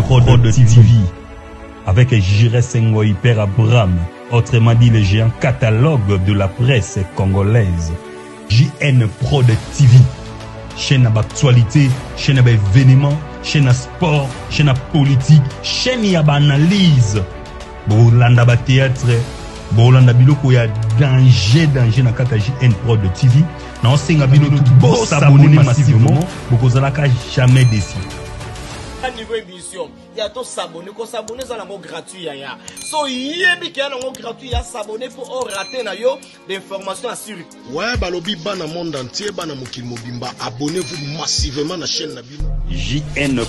JN TV avec Jiré Senghor Hyper Abraham, autrement dit le géant catalogue de la presse congolaise. JN TV, chaîne d'actualité, chaîne d'événements, chaîne à sport, chaîne à politique, chaîne d'analyse. Bolanda ba théâtre, bolanda biloko ya danger na kata JN TV. Non, c'est un bino tout beau s'abonner massivement, beaucoup zalaka jamais déçu. À niveau émission, il y a tout s'abonner, qu'on s'abonner ça l'amour gratuit ya. So yebi ki l'amour gratuit ya s'abonner pour rater na yo d'informations assurées. Ouais, balobi bana monde entier, bana mokil mobimba, abonnez-vous massivement à la chaîne na bino. JN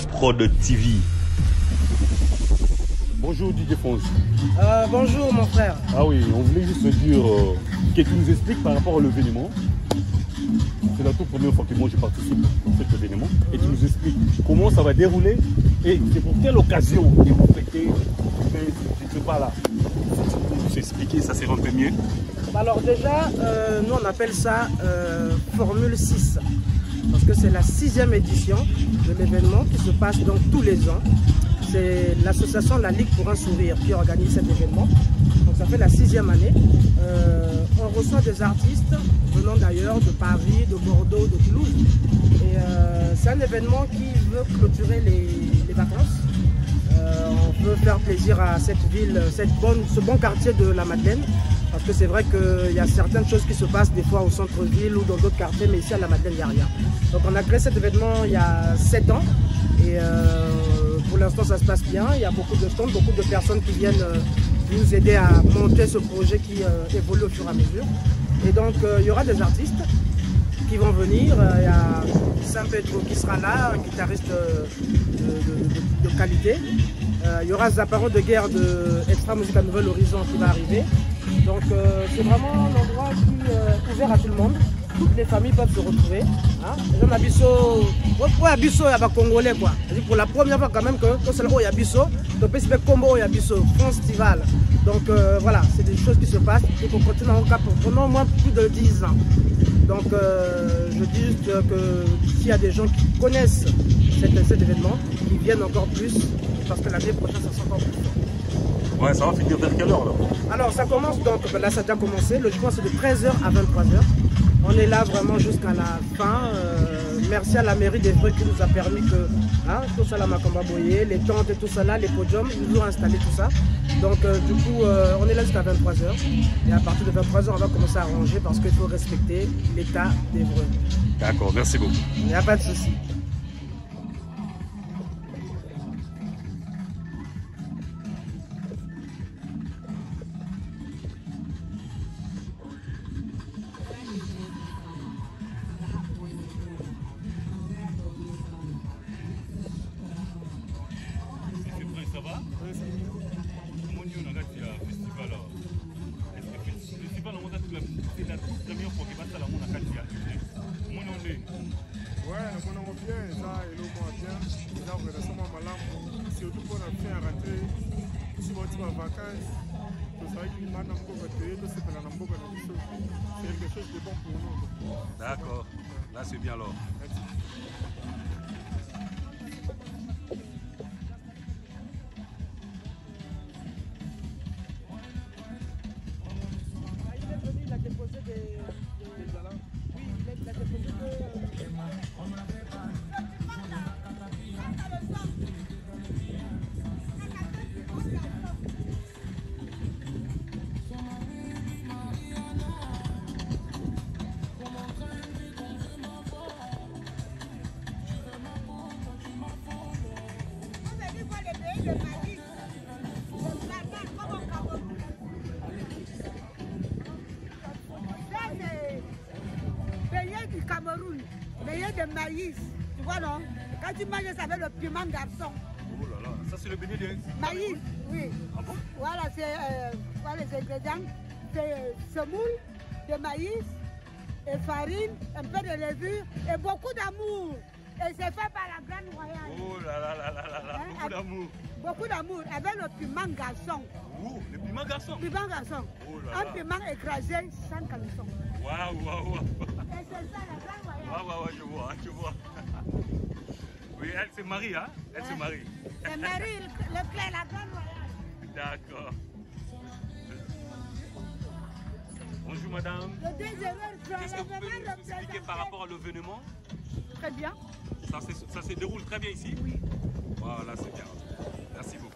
TV. Bonjour Didier Fonzi. Bonjour mon frère. Ah oui, on voulait juste dire que tu nous expliques par rapport à l'événement. C'est la toute première fois que moi je participe dans cet événement. Et tu nous expliques comment ça va dérouler et c'est pour quelle occasion ils vont fêter. Je ne sais pas là. Si tu peux nous expliquer, ça serait un peu mieux. Alors déjà, nous on appelle ça Formule 6. Parce que c'est la 6e édition de l'événement qui se passe donc tous les ans. C'est l'association La Ligue pour un Sourire qui organise cet événement. Donc ça fait la 6e année. On reçoit des artistes venant d'ailleurs de Paris, de Bordeaux, de Toulouse. Et c'est un événement qui veut clôturer les vacances. On veut faire plaisir à cette ville, ce bon quartier de la Madeleine. Parce que c'est vrai qu'il y a certaines choses qui se passent des fois au centre-ville ou dans d'autres quartiers, mais ici à la Madeleine, il n'y a rien. Donc on a créé cet événement il y a 7 ans. Et pour l'instant, ça se passe bien. Il y a beaucoup de stands, beaucoup de personnes qui viennent nous aider à monter ce projet qui évolue au fur et à mesure. Et donc, il y aura des artistes qui vont venir. Il y a Saint-Pedro qui sera là, un guitariste de qualité. Il y aura Zaparo de Guerre de Extra Musica Nouvelle Horizon qui va arriver. Donc, c'est vraiment un endroit qui est ouvert à tout le monde. Toutes les familles peuvent se retrouver. Hein? Congolais, quoi. Pour la première fois quand même que c'est là où il y a Bisso, donc c'est Combo, il y a Bisso, Festival. Donc voilà, c'est des choses qui se passent et qu'on continue en cas pendant au moins plus de 10 ans. Donc je dis juste que s'il y a des gens qui connaissent cet événement, qui viennent encore plus, parce que l'année prochaine ça sera encore plus. Ouais, ça va finir vers quelle heure là? Alors ça commence donc, là ça a déjà commencé, logiquement c'est de 13h à 23h. On est là vraiment jusqu'à la fin. Merci à la mairie d'Evreux qui nous a permis que tout ça là, Makamba Boye, les tentes et tout ça là, les podiums, ils nous ont installé tout ça. Donc du coup, on est là jusqu'à 23h. Et à partir de 23h, on va commencer à ranger parce qu'il faut respecter l'état d'Evreux. D'accord, merci beaucoup. Il n'y a pas de souci. D'accord, là c'est bien alors. De maïs, tu vois non? Quand tu manges ça avec le piment garçon. Oh là là, ça c'est le béni de maïs, oui. Ah bon? Voilà, c'est voilà les ingrédients. C'est semoule de maïs et farine, un peu de levure et beaucoup d'amour. Et c'est fait par la Grande Royale. Oh là là là là là là, beaucoup d'amour. Beaucoup d'amour avec le piment garçon. Oh, le piment garçon? Piment garçon. Oh là là. Un piment écrasé sans caleçon. Waouh, waouh, waouh. Et c'est ça la Grande Royale. Ouais, je vois. Oui, elle se marie, hein? Elle se marie. La mairie, le clé, la grande voyage. D'accord. Bonjour madame. Le 2 Qu'est-ce que vous pouvez nous expliquer par rapport à l'événement? Très bien. Ça se déroule très bien ici? Oui. Voilà, c'est bien. Merci beaucoup.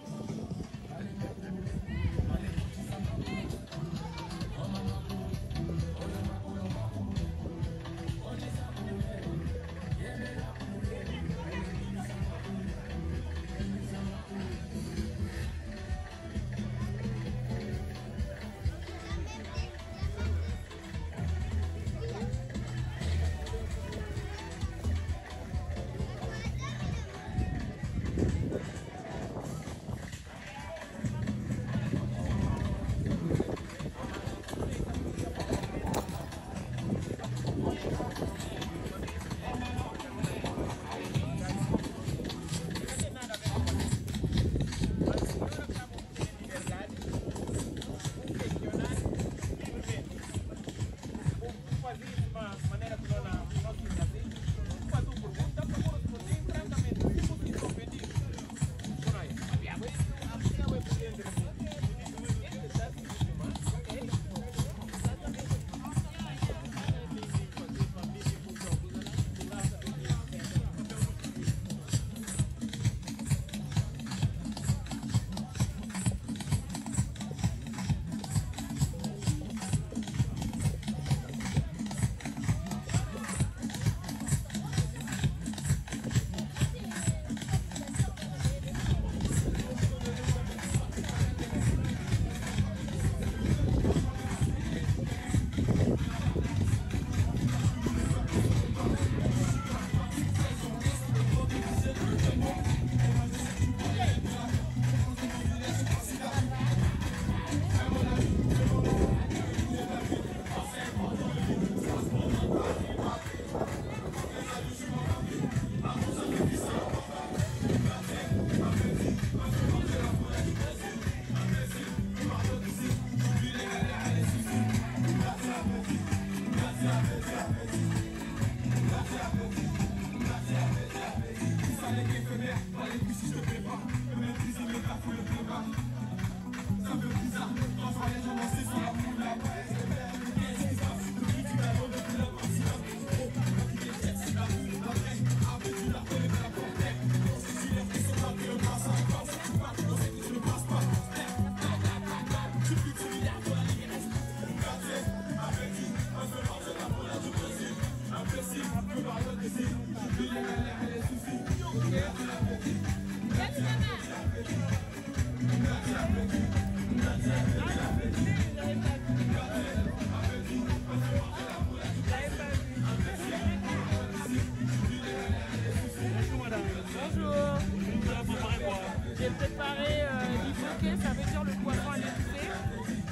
J'ai préparé l'ivoqué, ça veut dire le poisson à l'étouffée.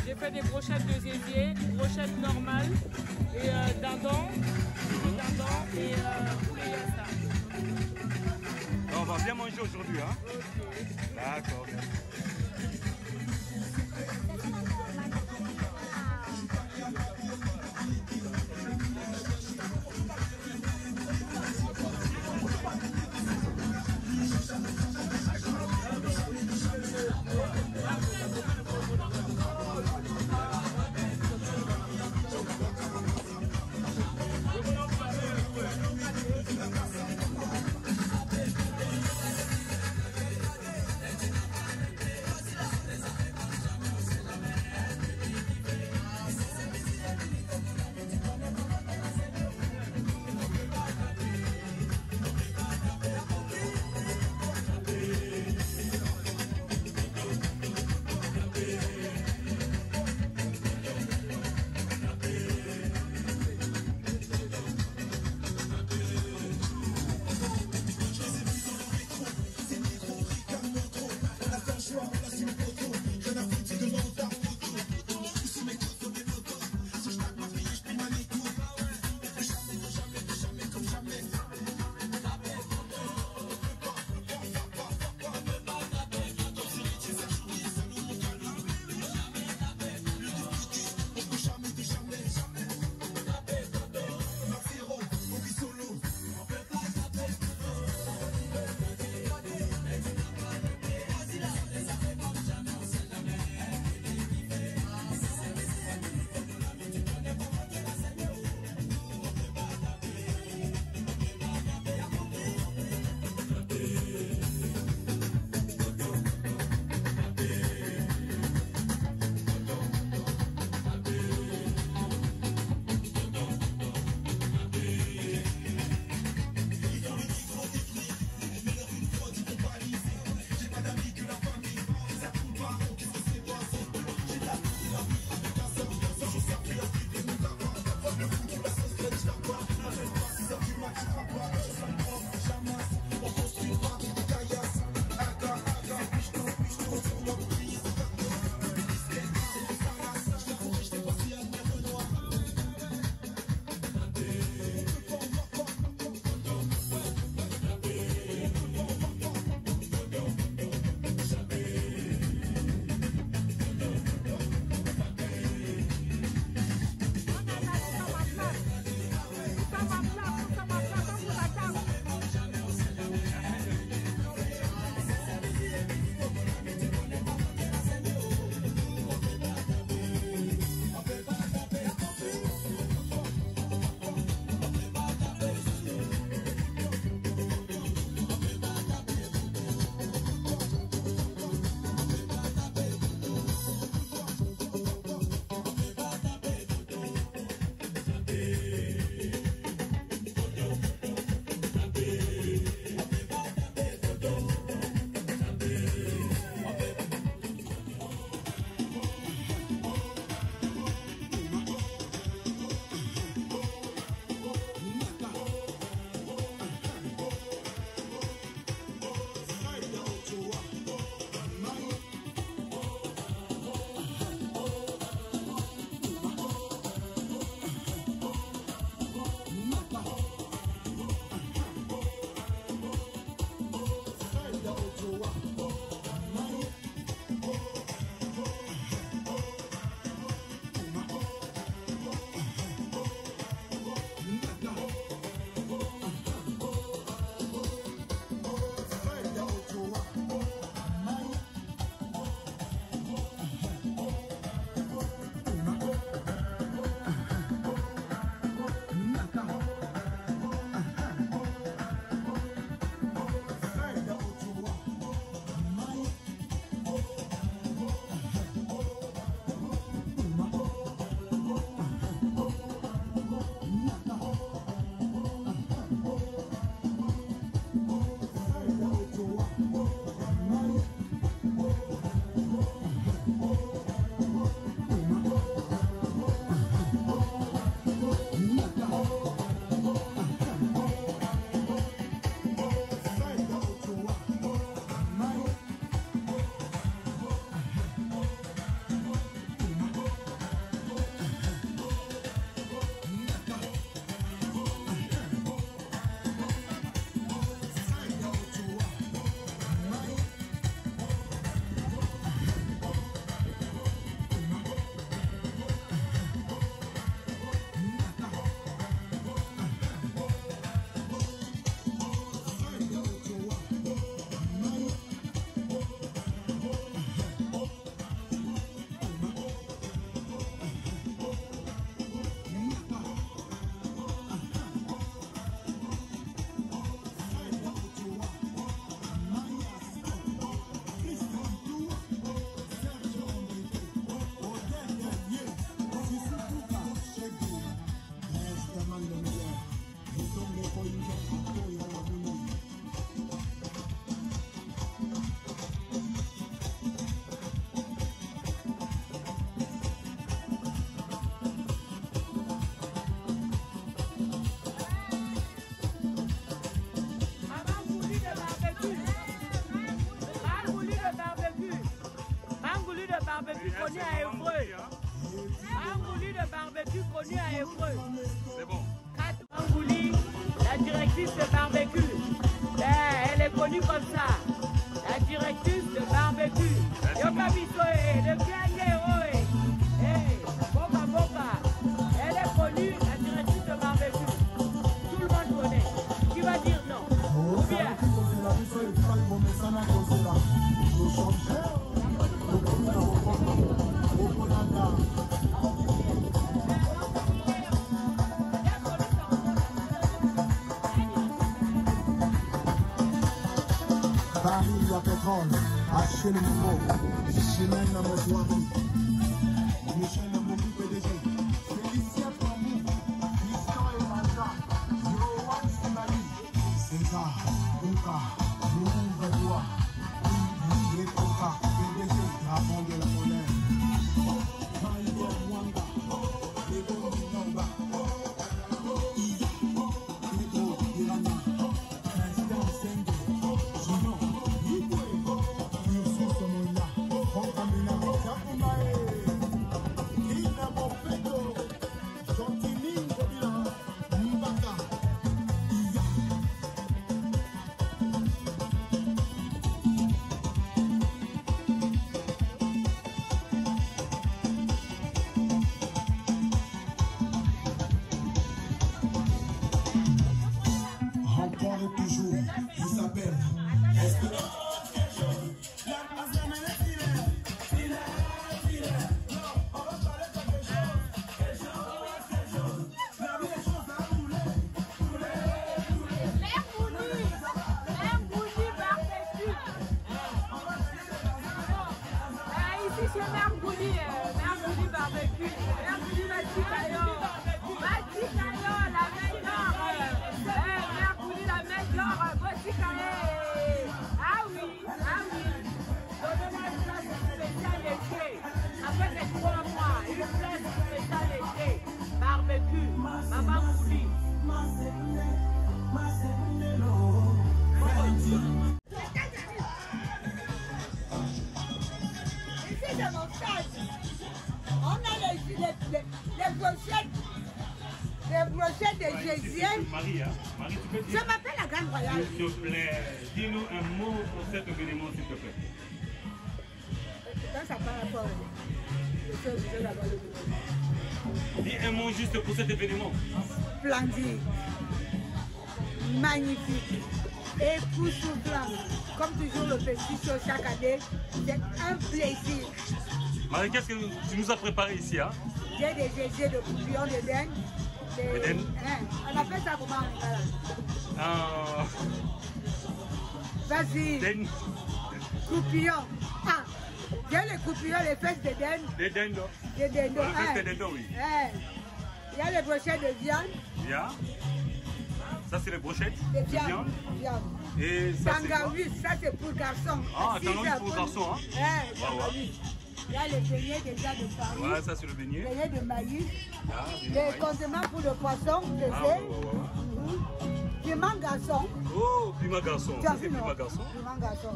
J'ai fait des brochettes de zézier, brochettes normales et dindon et poulet yassa. On va bien manger aujourd'hui, hein? Okay. D'accord. de barbecue connue à Évreux. C'est bon. Kat Mangouli, la directrice de barbecue. Elle est connue comme ça. La directrice de barbecue. Yoka Bisoe, le Kiaye Oe. Boka Boka. Elle est connue, la directrice de barbecue. Tout le monde connaît. Qui va dire non? Ou bien? Paris, la pétrole, acheter le nouveau, Chimène dans mon soir, Michel dans mon PDG, Félicien Pamou, Christian et Malta, Yoann Simali, César, Ouka, Mou Vedoua, les Coca, PDG, dragon de la monnaie, Maïdo Mwanga, Ego Minamba, Pedro Irana, Président Senge, Junior, encore et toujours, il s'appelle les brochettes de Jésus. Marie, hein? Marie, tu peux dire? Je m'appelle la Grande Royale. S'il te plaît, dis-nous un mot pour cet événement, s'il te plaît. Quand ça part rapport, je suis obligée d'avoir le événement. Dis un mot juste pour cet événement. Splendide, magnifique, époustouflant. Comme toujours le festival chaque année, c'est un plaisir. Marie, qu'est-ce que tu nous as préparé ici, hein? J'ai des GG de coupillons de dinde. On appelle ça comment en Angala? Vas-y. Coupillons. Ah, j'ai les coupillons, les fesses de dinde. Des dindes. Des dindes. Les fesses de dinde, oui. Il y a les brochettes de viande. Bien. Ça, c'est les brochettes de viande. Et ça, c'est pour garçons. Ah, tangavis pour garçons, hein? Il y a les beignets déjà de farine. Ouais, ça c'est le beignet. Beignet de maïs. Ah, les condiments pour le poisson, piment garçon. Oh, piment garçon. Ça c'est piment garçon. Piment garçon.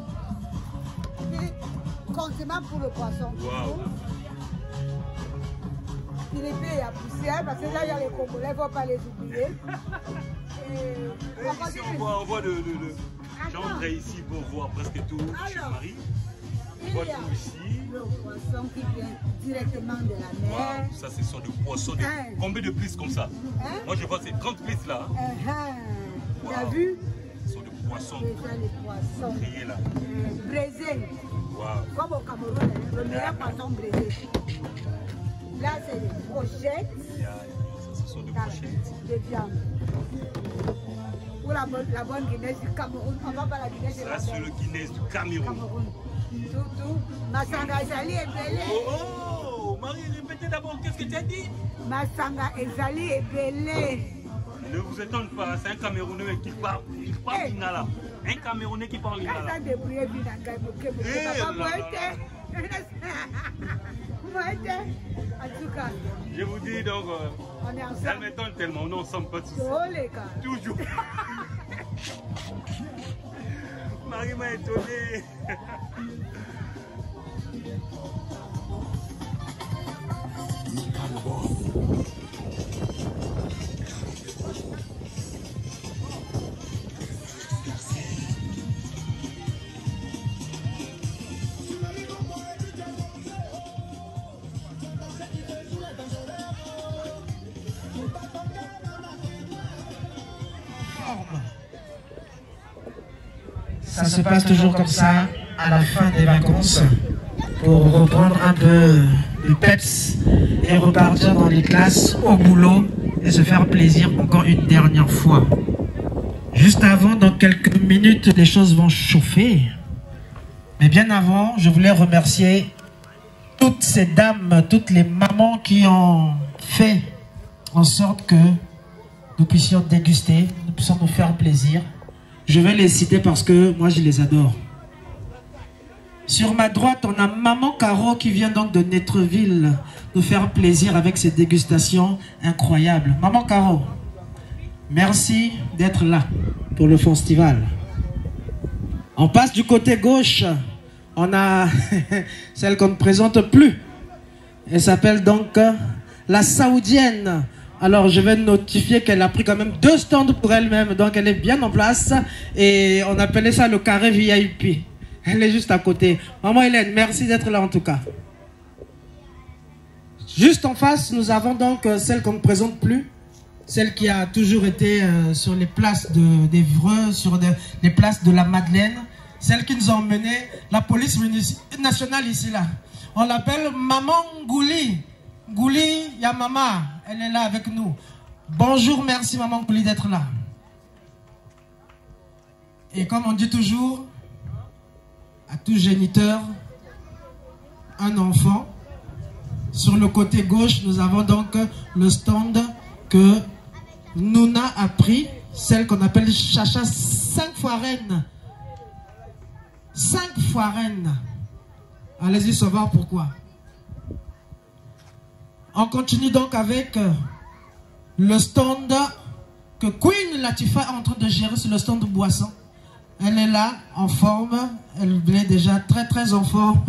Condiments pour le poisson. Waouh. Il est fait à poussière parce que là il y a les Congolais, il ne faut pas les oublier. Ici on voit le j'entrais ici pour voir presque tout chez Marie. Il y a le poisson qui vient directement de la mer. Wow, ça c'est sur du poisson. Combien de plis comme ça? Moi je vois c'est 30 plis là. Tu as vu? Sur du poisson. Déjà les poissons. Crié là. Braisé. Wow. Comme au Cameroun, le meilleur poisson braisé. Là c'est les brochettes. Ça ce sont des brochettes. De viande. Pour la bonne Guinée du Cameroun. On va pas la Guinée de la ça c'est le Guinée du Cameroun. Tout. Masanga Ezali Ebele. Oh, Marie, répétez d'abord, qu'est-ce que tu as dit? Masanga Ezali Ebele. Ne vous étonne pas, c'est un Camerounais qui parle Lingala. Un Camerounais qui parle Lingala. Quand ça débrouille, en tout cas. Je vous dis donc, on est ensemble. ça m'étonne tellement, on est ensemble pas tous. Toujours. Marie m'a étonné. forme. Ça se passe toujours comme ça à la fin des vacances pour reprendre un peu de peps et repartir dans les classes, au boulot et se faire plaisir encore une dernière fois. Juste avant, dans quelques minutes, les choses vont chauffer. Mais bien avant, je voulais remercier toutes ces dames, toutes les mamans qui ont fait en sorte que nous puissions déguster, nous puissions nous faire plaisir. Je vais les citer parce que moi je les adore. Sur ma droite, on a Maman Caro qui vient donc de Netreville nous faire plaisir avec ses dégustations incroyables. Maman Caro, merci d'être là pour le festival. On passe du côté gauche. On a celle qu'on ne présente plus. Elle s'appelle donc la Saoudienne. Alors je vais notifier qu'elle a pris quand même 2 stands pour elle-même. Donc elle est bien en place. Et on appelait ça le carré VIP. Elle est juste à côté. Maman Hélène, merci d'être là en tout cas. Juste en face, nous avons donc celle qu'on ne présente plus. Celle qui a toujours été sur les places d'Évreux, sur les places de la Madeleine. Celle qui nous a emmené la police nationale ici là. On l'appelle Maman Ngouli. Ngouli Yamama, elle est là avec nous. Bonjour, merci Maman Ngouli d'être là. Et comme on dit toujours, à tout géniteur, un enfant. Sur le côté gauche, nous avons donc le stand que Nouna a pris, celle qu'on appelle Chacha 5 fois reine. 5 fois reine. Allez-y savoir pourquoi. On continue donc avec le stand que Queen Latifa est en train de gérer, sur le stand de boisson. Elle est là, en forme. Elle est déjà très en forme.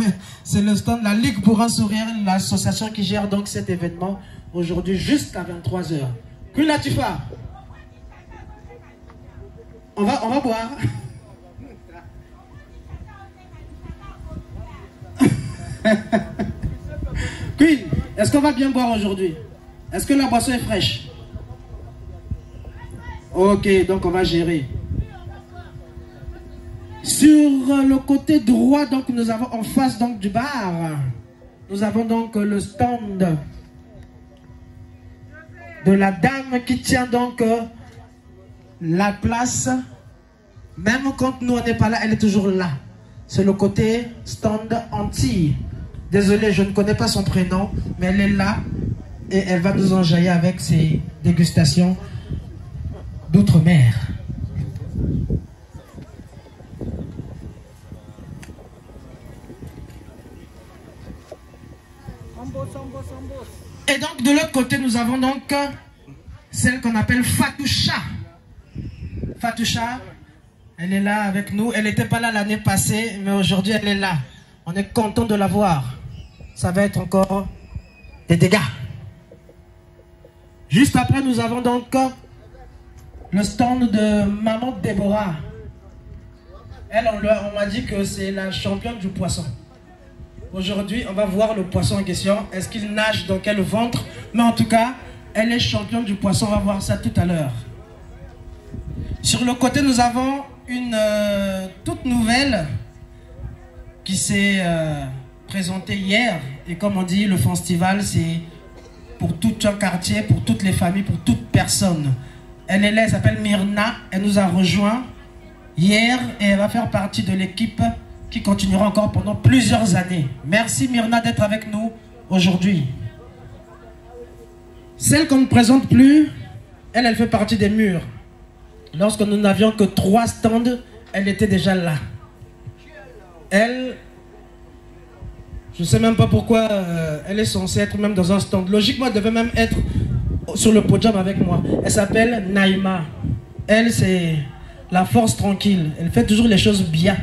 C'est le stand de la Ligue pour un sourire, l'association qui gère donc cet événement aujourd'hui jusqu'à 23 h. Queen Latifa, on va boire. Queen, est-ce qu'on va bien boire aujourd'hui? Est-ce que la boisson est fraîche? Ok, donc on va gérer. Sur le côté droit, donc nous avons en face donc du bar, nous avons donc le stand de la dame qui tient donc la place. Même quand nous on n'est pas là, elle est toujours là. C'est le côté stand Antilles. Désolé, je ne connais pas son prénom, mais elle est là et elle va nous enjailler avec ses dégustations d'outre-mer. Et donc de l'autre côté, nous avons donc celle qu'on appelle Fatoucha. Fatoucha, elle est là avec nous. Elle n'était pas là l'année passée, mais aujourd'hui elle est là. On est content de la voir. Ça va être encore des dégâts. Juste après, nous avons donc le stand de Maman Déborah. Elle, on m'a dit que c'est la championne du poisson. Aujourd'hui, on va voir le poisson en question. Est-ce qu'il nage dans quel ventre? Mais en tout cas, elle est championne du poisson. On va voir ça tout à l'heure. Sur le côté, nous avons une toute nouvelle qui s'est présentée hier. Et comme on dit, le festival, c'est pour tout un quartier, pour toutes les familles, pour toute personne. Elle est là, elle s'appelle Myrna. Elle nous a rejoint hier et elle va faire partie de l'équipe qui continuera encore pendant plusieurs années. Merci Myrna d'être avec nous aujourd'hui. Celle qu'on ne présente plus, elle fait partie des murs. Lorsque nous n'avions que 3 stands, elle était déjà là. Elle, je ne sais même pas pourquoi elle est censée être même dans un stand. Logiquement, elle devait même être sur le podium avec moi. Elle s'appelle Naïma. Elle, c'est la force tranquille. Elle fait toujours les choses bien.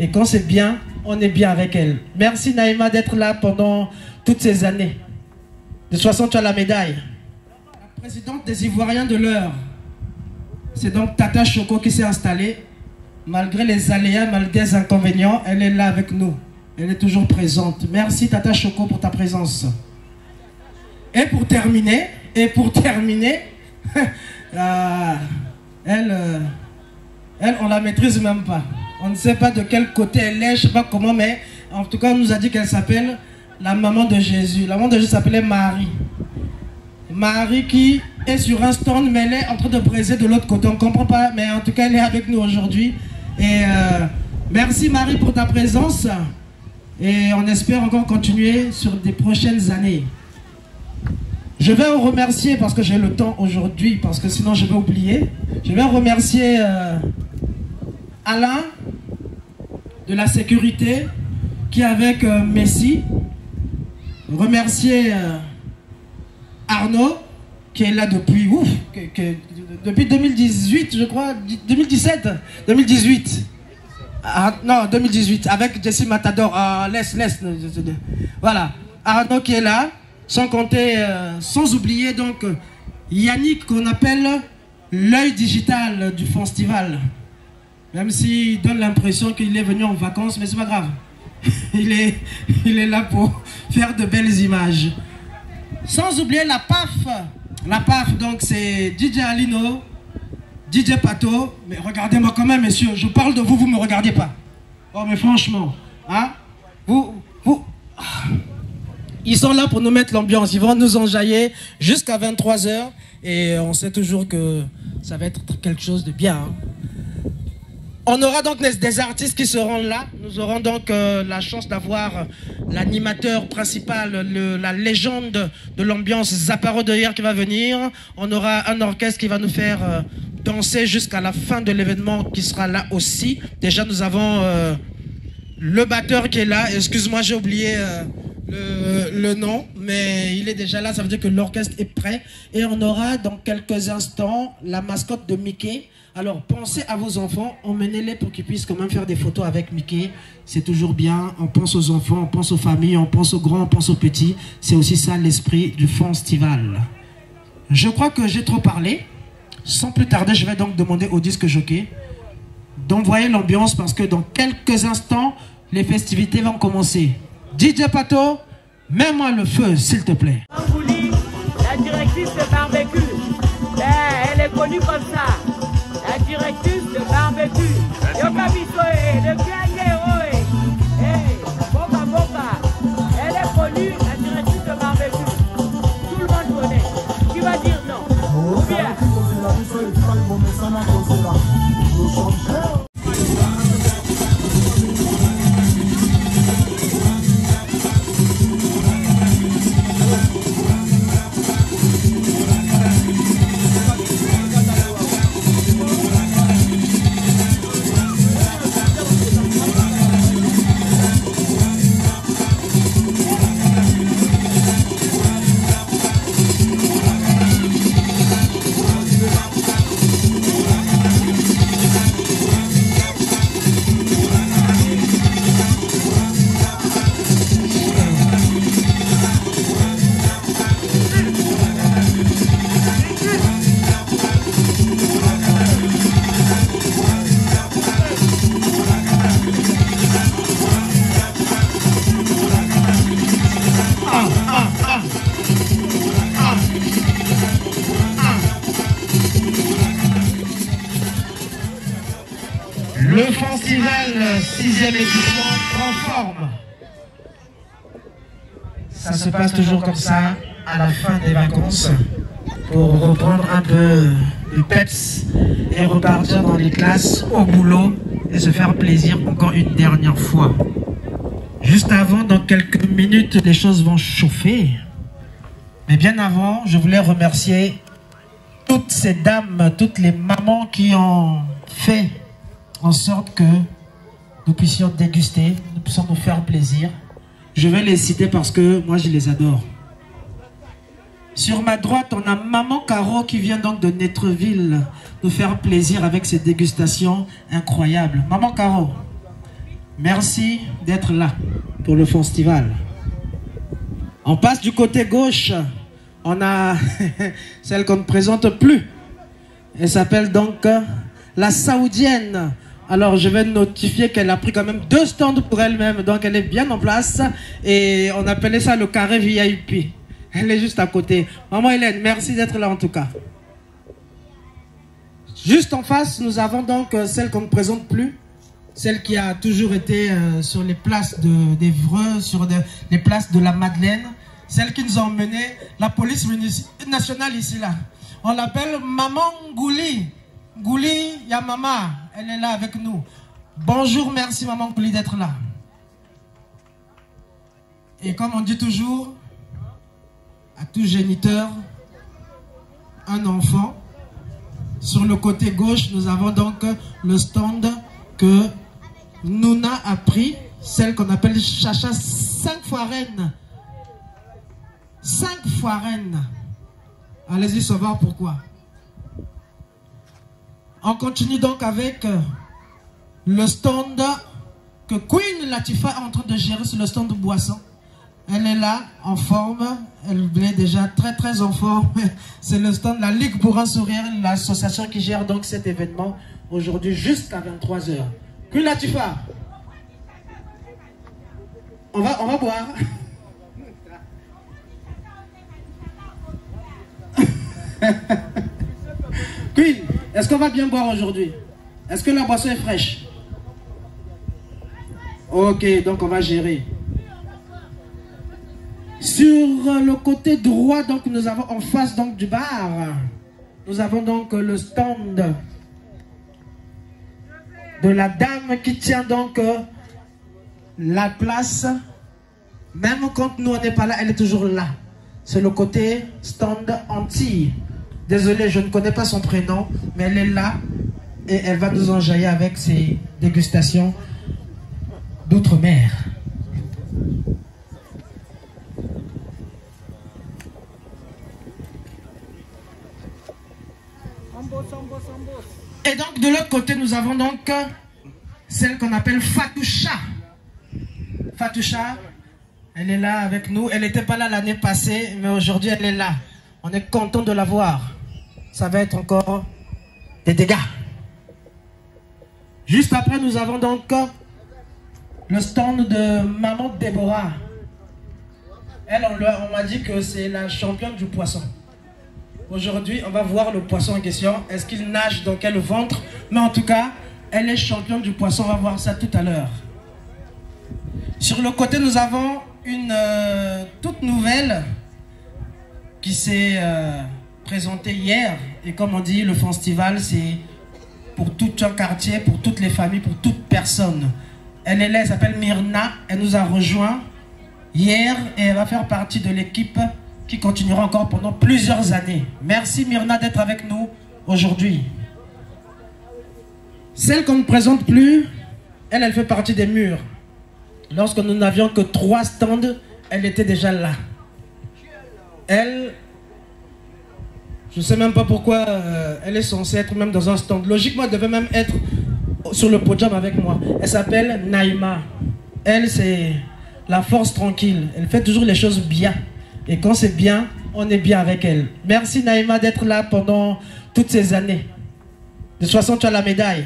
Et quand c'est bien, on est bien avec elle. Merci Naïma d'être là pendant toutes ces années. De 60 à la médaille. La présidente des Ivoiriens de l'heure. C'est donc Tata Choco qui s'est installée. Malgré les aléas, malgré les inconvénients, elle est là avec nous. Elle est toujours présente. Merci Tata Choco pour ta présence. Et pour terminer, Elle, on la maîtrise même pas. On ne sait pas de quel côté elle est, je ne sais pas comment, mais en tout cas, on nous a dit qu'elle s'appelle la maman de Jésus. La maman de Jésus s'appelait Marie. Marie qui est sur un stand, mais elle est en train de briser de l'autre côté. On ne comprend pas, mais en tout cas, elle est avec nous aujourd'hui. Et merci Marie pour ta présence. Et on espère encore continuer sur des prochaines années. Je vais vous remercier parce que j'ai le temps aujourd'hui, parce que sinon je vais oublier. Je vais remercier Alain de la sécurité qui est avec Messi. Remercier Arnaud qui est là depuis depuis 2018 je crois, 2018. Non, 2018 avec Jessie Matador. Voilà, Arnaud qui est là. Sans compter, sans oublier donc Yannick qu'on appelle l'œil digital du festival. Même s'il donne l'impression qu'il est venu en vacances, mais c'est pas grave. Il est là pour faire de belles images. Sans oublier la PAF. La PAF, donc c'est DJ Alino, DJ Pato. Mais regardez-moi quand même, messieurs. Je parle de vous, vous ne me regardez pas. Oh, mais franchement, hein, vous... Ils sont là pour nous mettre l'ambiance. Ils vont nous enjailler jusqu'à 23 h. Et on sait toujours que ça va être quelque chose de bien. Hein. On aura donc des artistes qui seront là. Nous aurons donc la chance d'avoir l'animateur principal, la légende de l'ambiance Zaparo de hier qui va venir. On aura un orchestre qui va nous faire danser jusqu'à la fin de l'événement qui sera là aussi. Déjà nous avons le batteur qui est là. Excuse-moi, j'ai oublié... le nom, mais il est déjà là, ça veut dire que l'orchestre est prêt. Et on aura dans quelques instants la mascotte de Mickey. Alors pensez à vos enfants, emmenez-les pour qu'ils puissent quand même faire des photos avec Mickey. C'est toujours bien, on pense aux enfants, on pense aux familles, on pense aux grands, on pense aux petits. C'est aussi ça l'esprit du festival. Je crois que j'ai trop parlé. Sans plus tarder, je vais donc demander au disque jockey d'envoyer l'ambiance parce que dans quelques instants, les festivités vont commencer. DJ Pato, mets-moi le feu, s'il te plaît. La directrice de barbecue, elle est connue comme ça. La directrice de barbecue. Elle est connue, la directrice de barbecue. Tout le monde connaît. Qui va dire non? Ou bien? Le festival 6e édition prend forme. Ça se passe toujours comme ça à la fin des vacances pour reprendre un peu du peps et repartir dans les classes au boulot et se faire plaisir encore une dernière fois. Juste avant, dans quelques minutes, les choses vont chauffer. Mais bien avant, je voulais remercier toutes ces dames, toutes les mamans qui ont fait en sorte que nous puissions déguster, nous puissions nous faire plaisir. Je vais les citer parce que moi je les adore. Sur ma droite, on a Maman Caro qui vient donc de Netreville nous faire plaisir avec ses dégustations incroyables. Maman Caro, merci d'être là pour le festival. On passe du côté gauche, on a celle qu'on ne présente plus. Elle s'appelle donc la Saoudienne. Alors je vais notifier qu'elle a pris quand même 2 stands pour elle-même, donc elle est bien en place. Et on appelait ça le carré VIP. Elle est juste à côté. Maman Hélène, merci d'être là en tout cas. Juste en face, nous avons donc celle qu'on ne présente plus, celle qui a toujours été sur les places d'Évreux, sur les places de la Madeleine, celle qui nous a emmené la police nationale ici là. On l'appelle Maman Ngouli. Ngouli Yamama, elle est là avec nous. Bonjour, merci Maman Ngouli d'être là. Et comme on dit toujours, à tout géniteur, un enfant. Sur le côté gauche, nous avons donc le stand que Nouna a pris, celle qu'on appelle Chacha 5 fois reine. 5 fois reine. Allez-y savoir pourquoi. On continue donc avec le stand que Queen Latifa est en train de gérer sur le stand de boisson. Elle est là, en forme. Elle est déjà très en forme. C'est le stand de la Ligue pour un sourire, l'association qui gère donc cet événement aujourd'hui jusqu'à 23 h. Queen Latifa, on va boire. Queen, est-ce qu'on va bien boire aujourd'hui? Est-ce que la boisson est fraîche? Ok, donc on va gérer. Sur le côté droit, donc nous avons en face donc du bar, nous avons donc le stand de la dame qui tient donc la place. Même quand nous on n'est pas là, elle est toujours là. C'est le côté stand Antilles. Désolé, je ne connais pas son prénom, mais elle est là et elle va nous enjailler avec ses dégustations d'outre-mer. Et donc de l'autre côté, nous avons donc celle qu'on appelle Fatoucha. Fatoucha, elle est là avec nous. Elle n'était pas là l'année passée, mais aujourd'hui elle est là. On est content de la voir. Ça va être encore des dégâts. Juste après, nous avons donc le stand de Maman Déborah. Elle, on m'a dit que c'est la championne du poisson. Aujourd'hui, on va voir le poisson en question. Est-ce qu'il nage dans quel ventre? Mais en tout cas, elle est championne du poisson. On va voir ça tout à l'heure. Sur le côté, nous avons une toute nouvelle qui s'est présentée hier. Et comme on dit, le festival, c'est pour tout un quartier, pour toutes les familles, pour toute personne. Elle est là, elle s'appelle Myrna. Elle nous a rejoint hier et elle va faire partie de l'équipe qui continuera encore pendant plusieurs années. Merci Myrna d'être avec nous aujourd'hui. Celle qu'on ne présente plus, elle fait partie des murs. Lorsque nous n'avions que 3 stands, elle était déjà là. Elle, je ne sais même pas pourquoi elle est censée être même dans un stand. Logiquement, elle devait même être sur le podium avec moi. Elle s'appelle Naïma. Elle, c'est la force tranquille. Elle fait toujours les choses bien. Et quand c'est bien, on est bien avec elle. Merci Naïma d'être là pendant toutes ces années. De 60 à la médaille.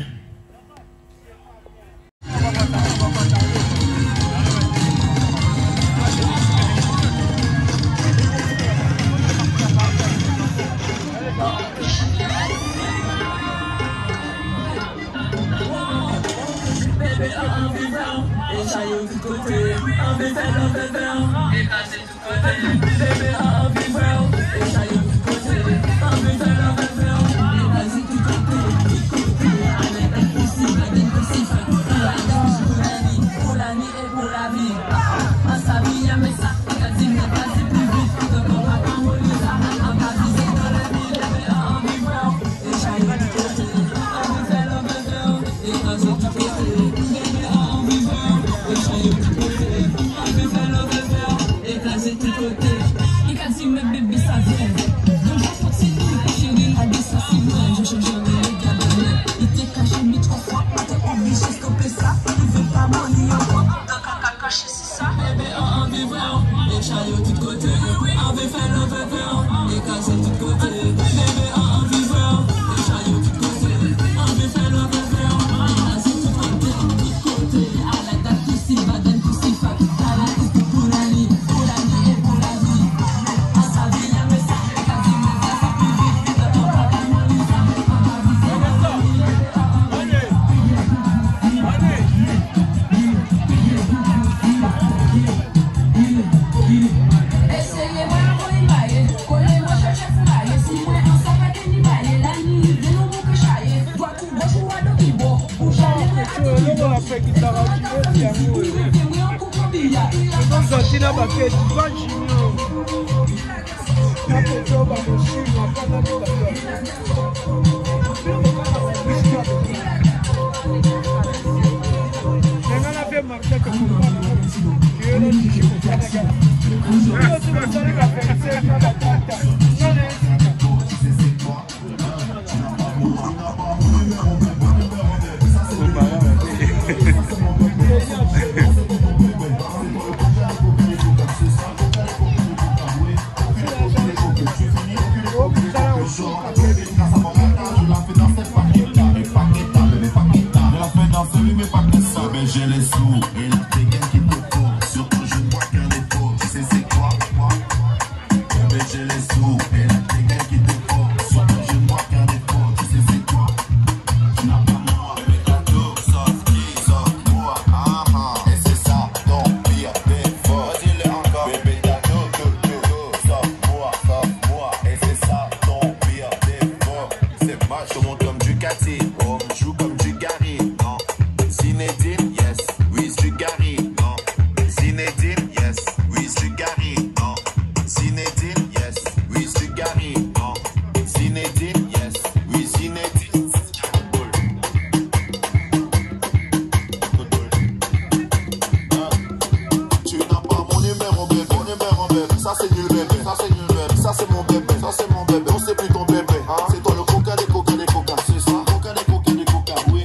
tina baketi ba junior na poto ba moshima kana ko nana fe marché ko j'ai les sous et la dégaine qui te faut. Surtout je ne vois qu'un défaut. Tu sais c'est quoi? Bébé j'ai les sous et la dégaine qui te faut. Surtout je ne vois qu'un défaut. Tu sais c'est quoi? Tu n'as pas moi. Bébé cadeau, sauf qui, sauf moi. Et c'est ça ton pire défaut. Dis-le encore. Bébé cadeau, sauf moi. Et c'est ça ton pire défaut. C'est moche, je monte comme du Cathy. Oh, on joue comme du Gary. Non. Zinedine, yes, Luis Dugarry, non. Zinedine, yes, Luis Dugarry, non. Zinedine, yes, Luis Dugarry, non. Zinedine, yes, oui, Zinedine. Tu n'as pas mon numéro, bébé, ça c'est nul, bébé, ça c'est nul, bébé, ça c'est mon bébé, ça c'est mon bébé, on sait plus ton bébé, hein. C'est toi le coca des coca des coca, c'est ça, coca des coca des coca, oui.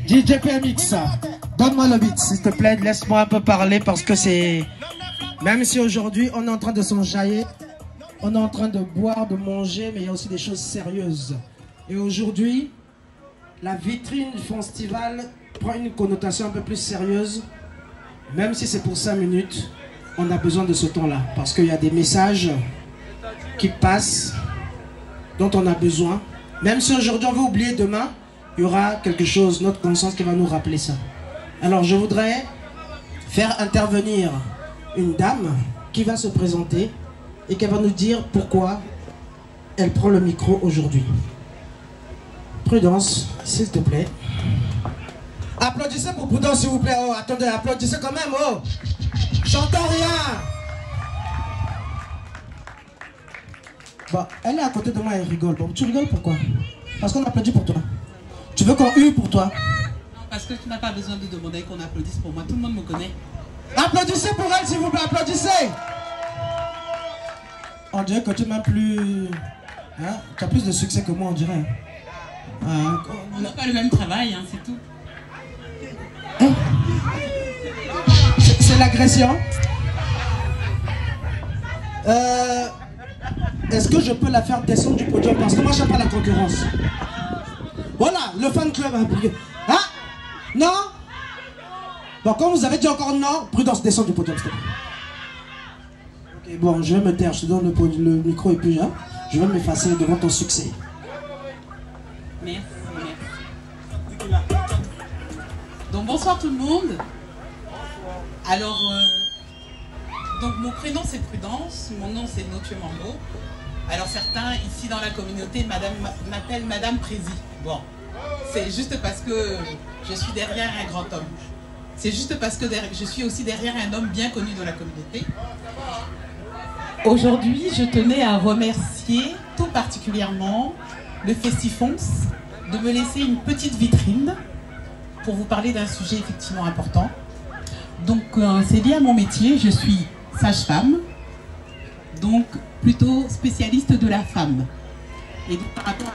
DJ PMX, donne-moi le beat s'il te plaît, laisse-moi un peu parler parce que c'est... Même si aujourd'hui on est en train de s'enjailler, on est en train de boire, de manger, mais il y a aussi des choses sérieuses. Et aujourd'hui, la vitrine du festival prend une connotation un peu plus sérieuse. Même si c'est pour 5 minutes, on a besoin de ce temps-là. Parce qu'il y a des messages qui passent, dont on a besoin. Même si aujourd'hui on veut oublier demain, il y aura quelque chose, notre conscience qui va nous rappeler ça. Alors je voudrais faire intervenir une dame qui va se présenter et qui va nous dire pourquoi elle prend le micro aujourd'hui. Prudence, s'il te plaît. Applaudissez pour Prudence, s'il vous plaît. Oh, attendez, applaudissez quand même. Oh, j'entends rien. Bon, elle est à côté de moi, elle rigole. Bon, tu rigoles pourquoi? Parce qu'on applaudit pour toi. Tu veux qu'on hue pour toi? Non, parce que tu n'as pas besoin de demander qu'on applaudisse pour moi. Tout le monde me connaît. Applaudissez pour elle, s'il vous plaît. Applaudissez. On dirait que tu m'as plus... Hein? Tu as plus de succès que moi, on dirait. On n'a pas le même travail, hein, c'est tout. Hein? C'est l'agression. Est-ce que je peux la faire descendre du podium? Parce que moi, j'aime pas la concurrence. Voilà, le fan club a appliqué. Hein? Non? Bon, comme vous avez dit encore non, Prudence, descend du podium, s'il te plaît. Ok, bon, je vais me taire, je te donne le micro et puis hein, je vais m'effacer devant ton succès. Merci, merci. Donc bonsoir tout le monde. Alors, donc mon prénom c'est Prudence, mon nom c'est Notué Mambo. Alors certains ici dans la communauté m'appellent Madame Prési. Bon, c'est juste parce que je suis derrière un grand homme. C'est juste parce que je suis aussi derrière un homme bien connu de la communauté. Aujourd'hui, je tenais à remercier tout particulièrement le Festifons de me laisser une petite vitrine pour vous parler d'un sujet effectivement important. Donc c'est lié à mon métier, je suis sage-femme, donc plutôt spécialiste de la femme. Et donc par rapport à...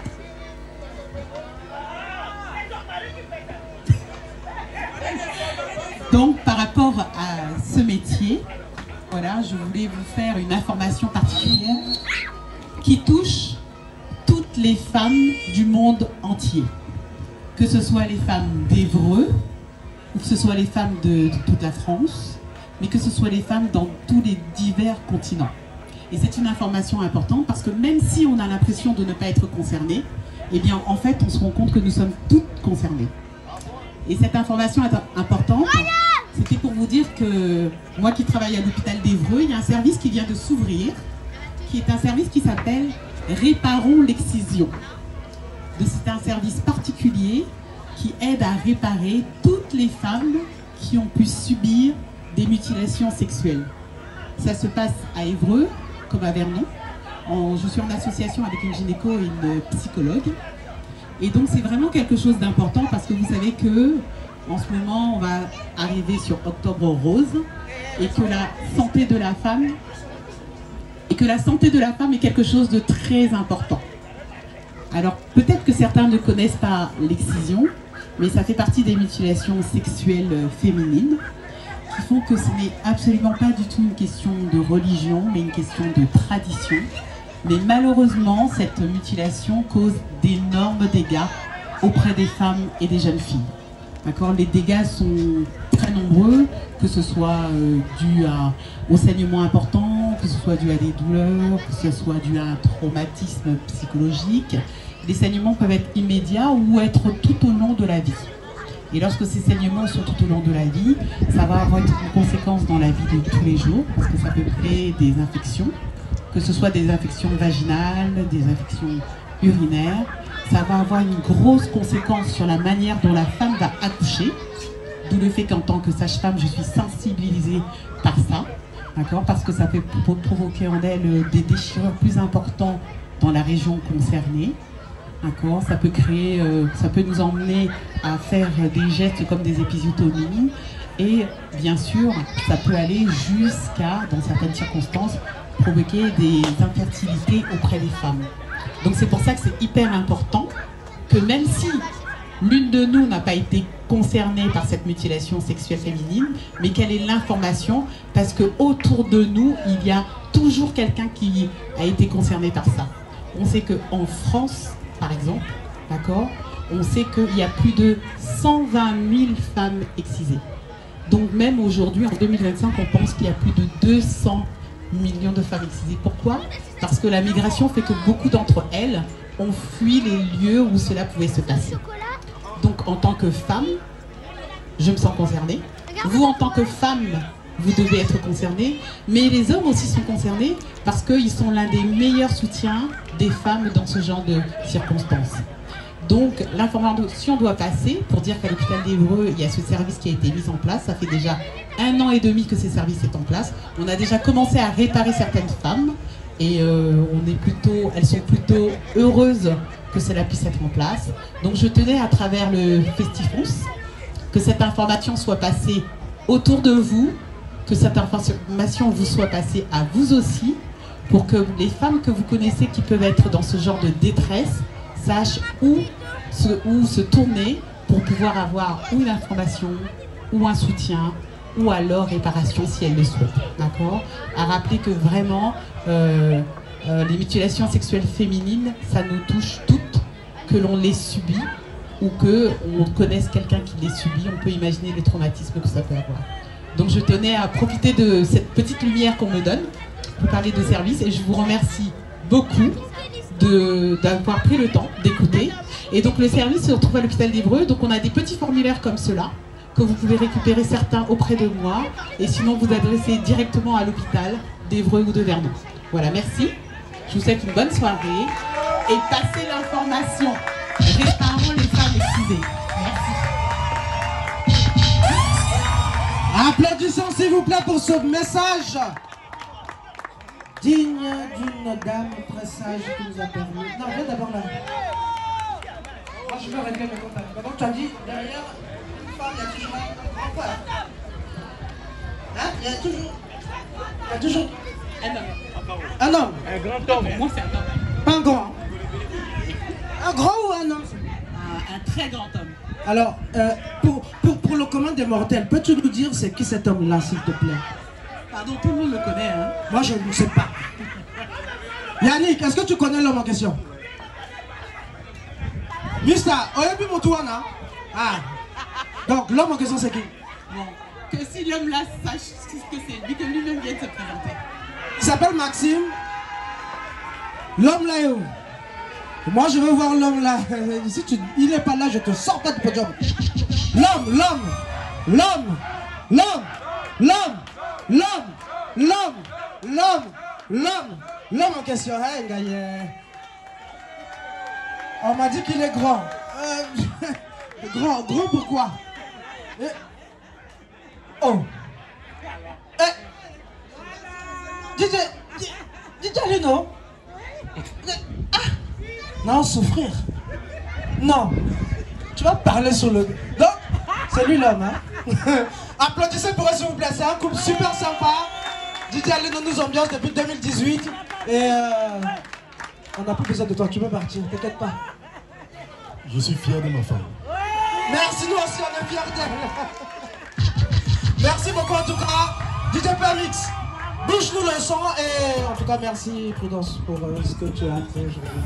Donc par rapport à ce métier, voilà, je voulais vous faire une information particulière qui touche toutes les femmes du monde entier. Que ce soit les femmes d'Évreux, ou que ce soit les femmes de toute la France, mais que ce soit les femmes dans tous les divers continents. Et c'est une information importante parce que même si on a l'impression de ne pas être concerné, eh bien en fait on se rend compte que nous sommes toutes concernées. Et cette information est importante, c'était pour vous dire que moi qui travaille à l'hôpital d'Évreux, il y a un service qui vient de s'ouvrir, qui est un service qui s'appelle Réparons l'excision. C'est un service particulier qui aide à réparer toutes les femmes qui ont pu subir des mutilations sexuelles. Ça se passe à Évreux, comme à Vernon. Je suis en association avec une gynéco et une psychologue. Et donc c'est vraiment quelque chose d'important parce que vous savez que en ce moment on va arriver sur Octobre Rose et que la santé de la femme est quelque chose de très important. Alors peut-être que certains ne connaissent pas l'excision, mais ça fait partie des mutilations sexuelles féminines qui font que ce n'est absolument pas du tout une question de religion, mais une question de tradition. Mais malheureusement, cette mutilation cause d'énormes dégâts auprès des femmes et des jeunes filles. D'accord ? Les dégâts sont très nombreux, que ce soit dû au saignement important, que ce soit dû à des douleurs, que ce soit dû à un traumatisme psychologique. Les saignements peuvent être immédiats ou être tout au long de la vie. Et lorsque ces saignements sont tout au long de la vie, ça va avoir une conséquence dans la vie de tous les jours, parce que ça peut créer des infections, que ce soit des infections vaginales, des infections urinaires. Ça va avoir une grosse conséquence sur la manière dont la femme va accoucher, d'où le fait qu'en tant que sage-femme, je suis sensibilisée par ça, d'accord, parce que ça peut provoquer en elle des déchirures plus importantes dans la région concernée. D'accord, ça peut créer, ça peut nous emmener à faire des gestes comme des épisiotomies et bien sûr, ça peut aller jusqu'à, dans certaines circonstances, provoquer des infertilités auprès des femmes. Donc c'est pour ça que c'est hyper important que même si l'une de nous n'a pas été concernée par cette mutilation sexuelle féminine, mais quelle est l'information, parce que autour de nous, il y a toujours quelqu'un qui a été concerné par ça. On sait qu'en France, par exemple, d'accord, on sait qu'il y a plus de 120 000 femmes excisées. Donc même aujourd'hui, en 2025, on pense qu'il y a plus de 200 millions de femmes excisées. Pourquoi? Parce que la migration fait que beaucoup d'entre elles ont fui les lieux où cela pouvait se passer. Donc en tant que femme, je me sens concernée. Vous, en tant que femme, vous devez être concernés, mais les hommes aussi sont concernés parce qu'ils sont l'un des meilleurs soutiens des femmes dans ce genre de circonstances. Donc l'information doit passer pour dire qu'à l'hôpital d'Évreux, il y a ce service qui a été mis en place. Ça fait déjà 1 an et demi que ce service est en place. On a déjà commencé à réparer certaines femmes et elles sont plutôt heureuses que cela puisse être en place. Donc je tenais à travers le Festifrance que cette information soit passée autour de vous, que cette information vous soit passée à vous aussi, pour que les femmes que vous connaissez qui peuvent être dans ce genre de détresse sachent où se tourner pour pouvoir avoir ou une information, ou un soutien, ou alors réparation si elles le souhaitent. D'accord ? À rappeler que vraiment, les mutilations sexuelles féminines, ça nous touche toutes, que l'on les subit ou qu'on connaisse quelqu'un qui les subit. On peut imaginer les traumatismes que ça peut avoir. Donc je tenais à profiter de cette petite lumière qu'on me donne pour parler de service et je vous remercie beaucoup d'avoir pris le temps d'écouter. Et donc le service se retrouve à l'hôpital d'Évreux. Donc on a des petits formulaires comme cela que vous pouvez récupérer certains auprès de moi et sinon vous adresser directement à l'hôpital d'Évreux ou de Vernon. Voilà, merci. Je vous souhaite une bonne soirée et passez l'information. Réparons les femmes excisées. Applaudissons s'il vous plaît pour ce message digne d'une dame très sage qui nous a permis. Non, viens d'abord là. Moi je veux régler mes contacts. Donc tu as dit derrière une femme, il y a toujours un quoi? Hein? Il y a toujours un homme. Un homme? Un grand homme. Moi c'est un homme. Pas un grand. Un grand ou un homme? Un très grand homme. Alors, pour le commun des mortels, peux-tu nous dire c'est qui cet homme-là, s'il te plaît? Pardon, tout le monde le connaît, hein? Moi, je ne sais pas. Yannick, est-ce que tu connais l'homme en question? Mister, Oyebi Moutouana. Ah. Donc, l'homme en question, c'est qui? Bon, que si l'homme là sache ce que c'est lui, que lui-même vienne se présenter. Il s'appelle Maxime. L'homme là est où? Moi je veux voir l'homme là. Si il n'est pas là, je te sors pas du podium. L'homme en question. Hey, on m'a dit qu'il est grand. Grand pourquoi? Oh. DJ Lino. Non, souffrir. Non. Tu vas parler sur le... Donc, c'est lui l'homme, hein. Applaudissez pour eux, s'il vous plaît. C'est un couple super sympa. DJ Lino nous ambiance depuis 2018. Et on n'a plus besoin de toi. Tu peux partir, t'inquiète pas. Je suis fier de ma femme. Merci, nous aussi, on est fiers d'elle. Merci beaucoup en tout cas. DJ Permix, bouge-nous le son et en tout cas merci Prudence pour ce que tu as fait aujourd'hui.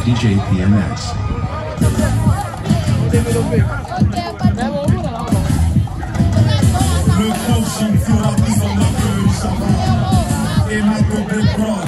DJ PMS. Le coaching fera plus en la feuille, ça va. Et ma copine prend.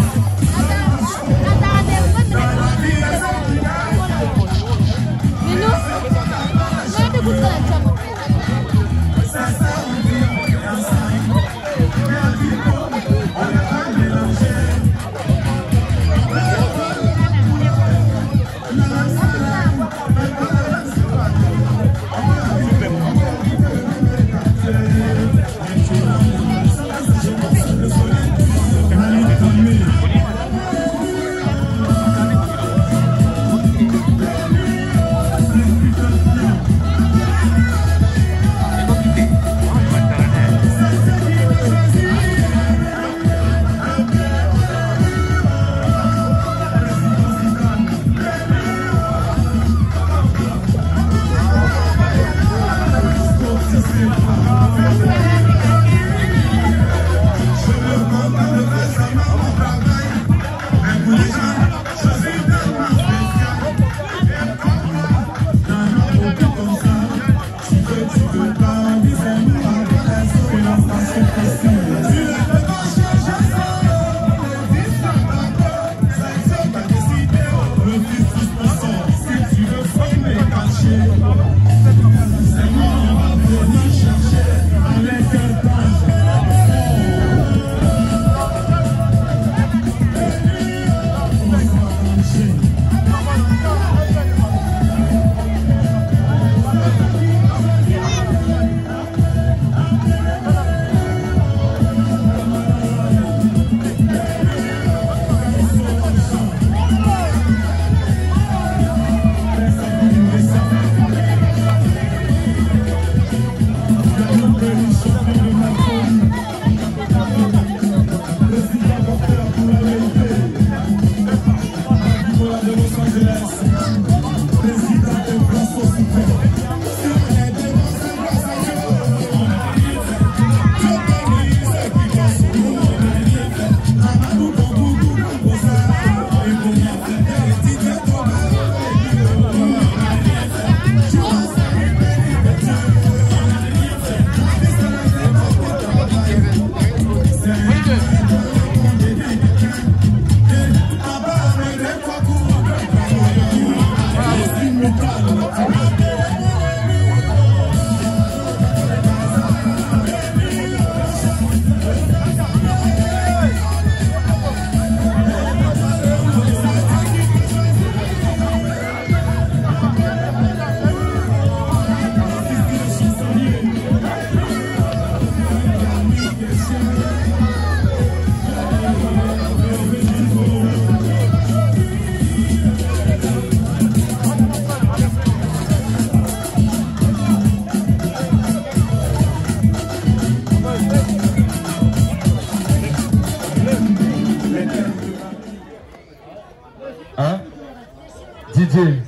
DJ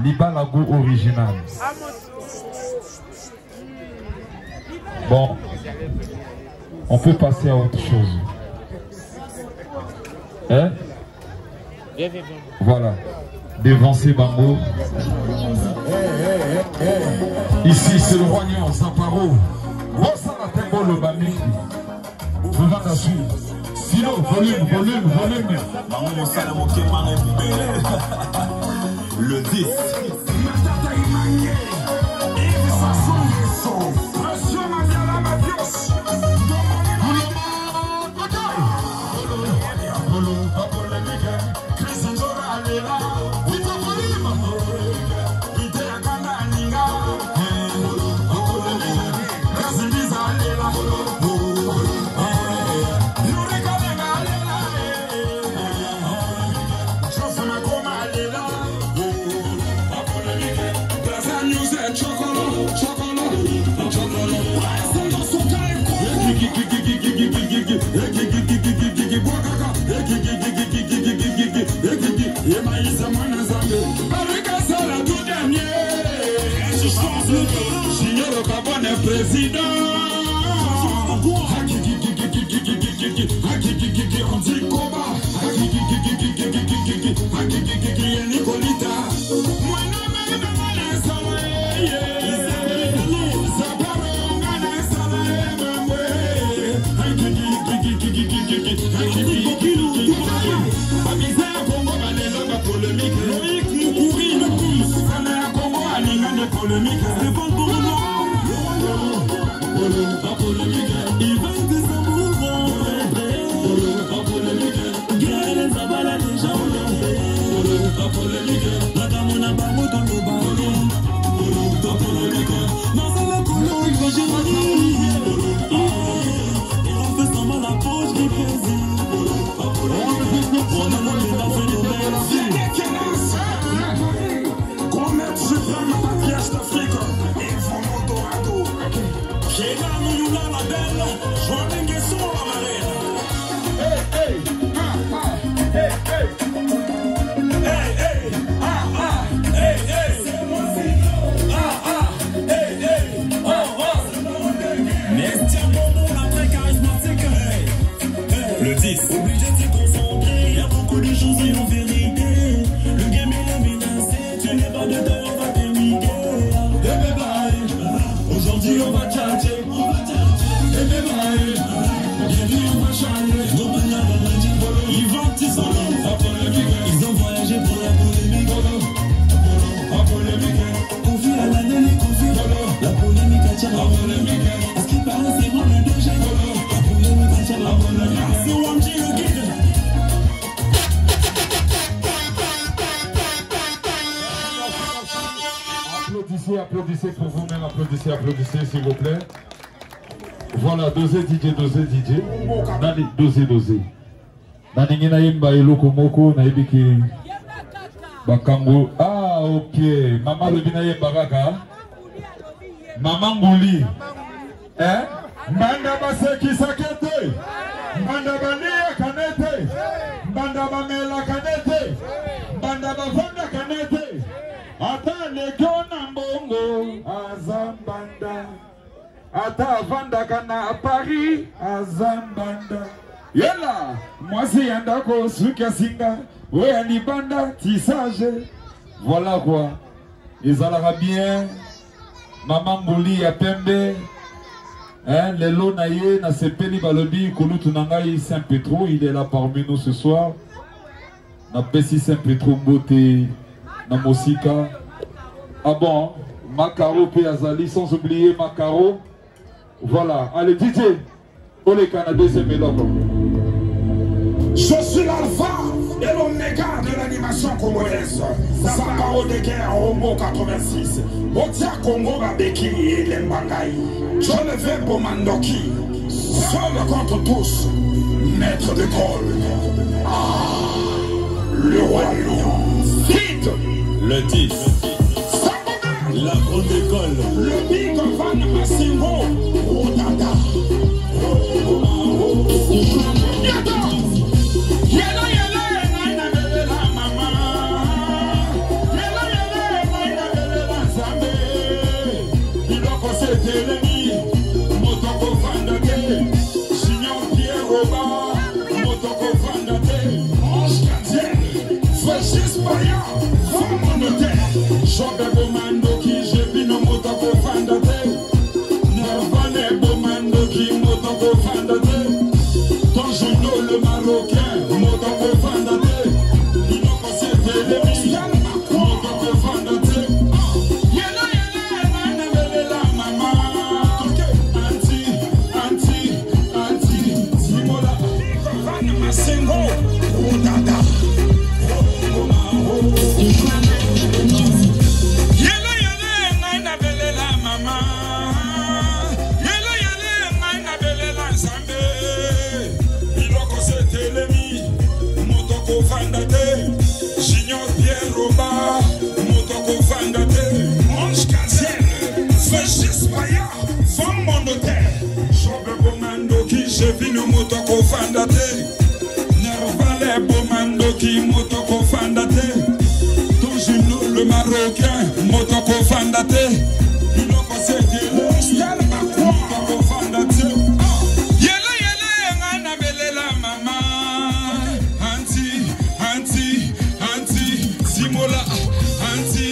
Libalago original. Bon, on peut passer à autre chose. Hein? Voilà. Devancer Bango. Ici, c'est le roi Nyon, Zaparo. Rosana Tembo le Bami. Devant la suite. Silo, volume. Le 10. Président, 10. Obligé de se concentrer, y a beaucoup de choses et en vérité. Le game est menacé, tu n'es pas dedans, on va t'émigrer. Bébé bye, aujourd'hui on va tchatcher. Bébé bye, aujourd'hui on va changer. Ils vendent, ils sont là, ils ont voyagé pour la polémique. La polémique, confie à la Nelly, confie. La polémique attire la polémique. À ce qui paraît, c'est bon le danger. La polémique attire la polémique. C'est Wamji le guide. Applaudissez, applaudissez pour vous-même, applaudissez, applaudissez s'il vous plaît. Voilà, dosez DJ, dosez DJ. Nani, dosez. Nani ngina yimba iloko moko na ibiki bakango. Ah, ok. Maman le bina yimba kaka. Maman Ngouli. Eh? Mbanda baseki sakete. Mbanda bania kanete. Mbanda bamela kanete. Mbanda bavanda kanete. Ata legona mbongo azambanda. Ata vanda kana Paris azambanda. Yela, moi c'est Yandako, Suka Singa, ouais, Nibanda, tissage. Voilà quoi. Les Arabes, Maman Mouli à Pembe, hein, les Lonaye, na Sepeli Balobi, Kouloutunangaï Saint-Pétro, il est là parmi nous ce soir. Na Pessi Saint-Pétro Mbote, na Mosika. Ah bon, Macaro P. Azali, sans oublier Macaro. Voilà, allez DJ. Je suis l'alpha et l'oméga de l'animation congolaise. Zaparo de guerre Rombo 86. Botia Congo Babeki et Lembangaï. Je le vais pour Mandoki. Seul contre tous. Maître de Gaulle. Ah, le roi lion. Vite. Le 10. La grande école. Le Big Van Massingo. Rodada. J'ai vu le motoko fandate. Nervale bomando qui motoko fandate. Toujours le marocain motoko fandate. Il a passé de l'hostel motoko fandate. Yele yele ngana belela mama. Anti Simola. Anti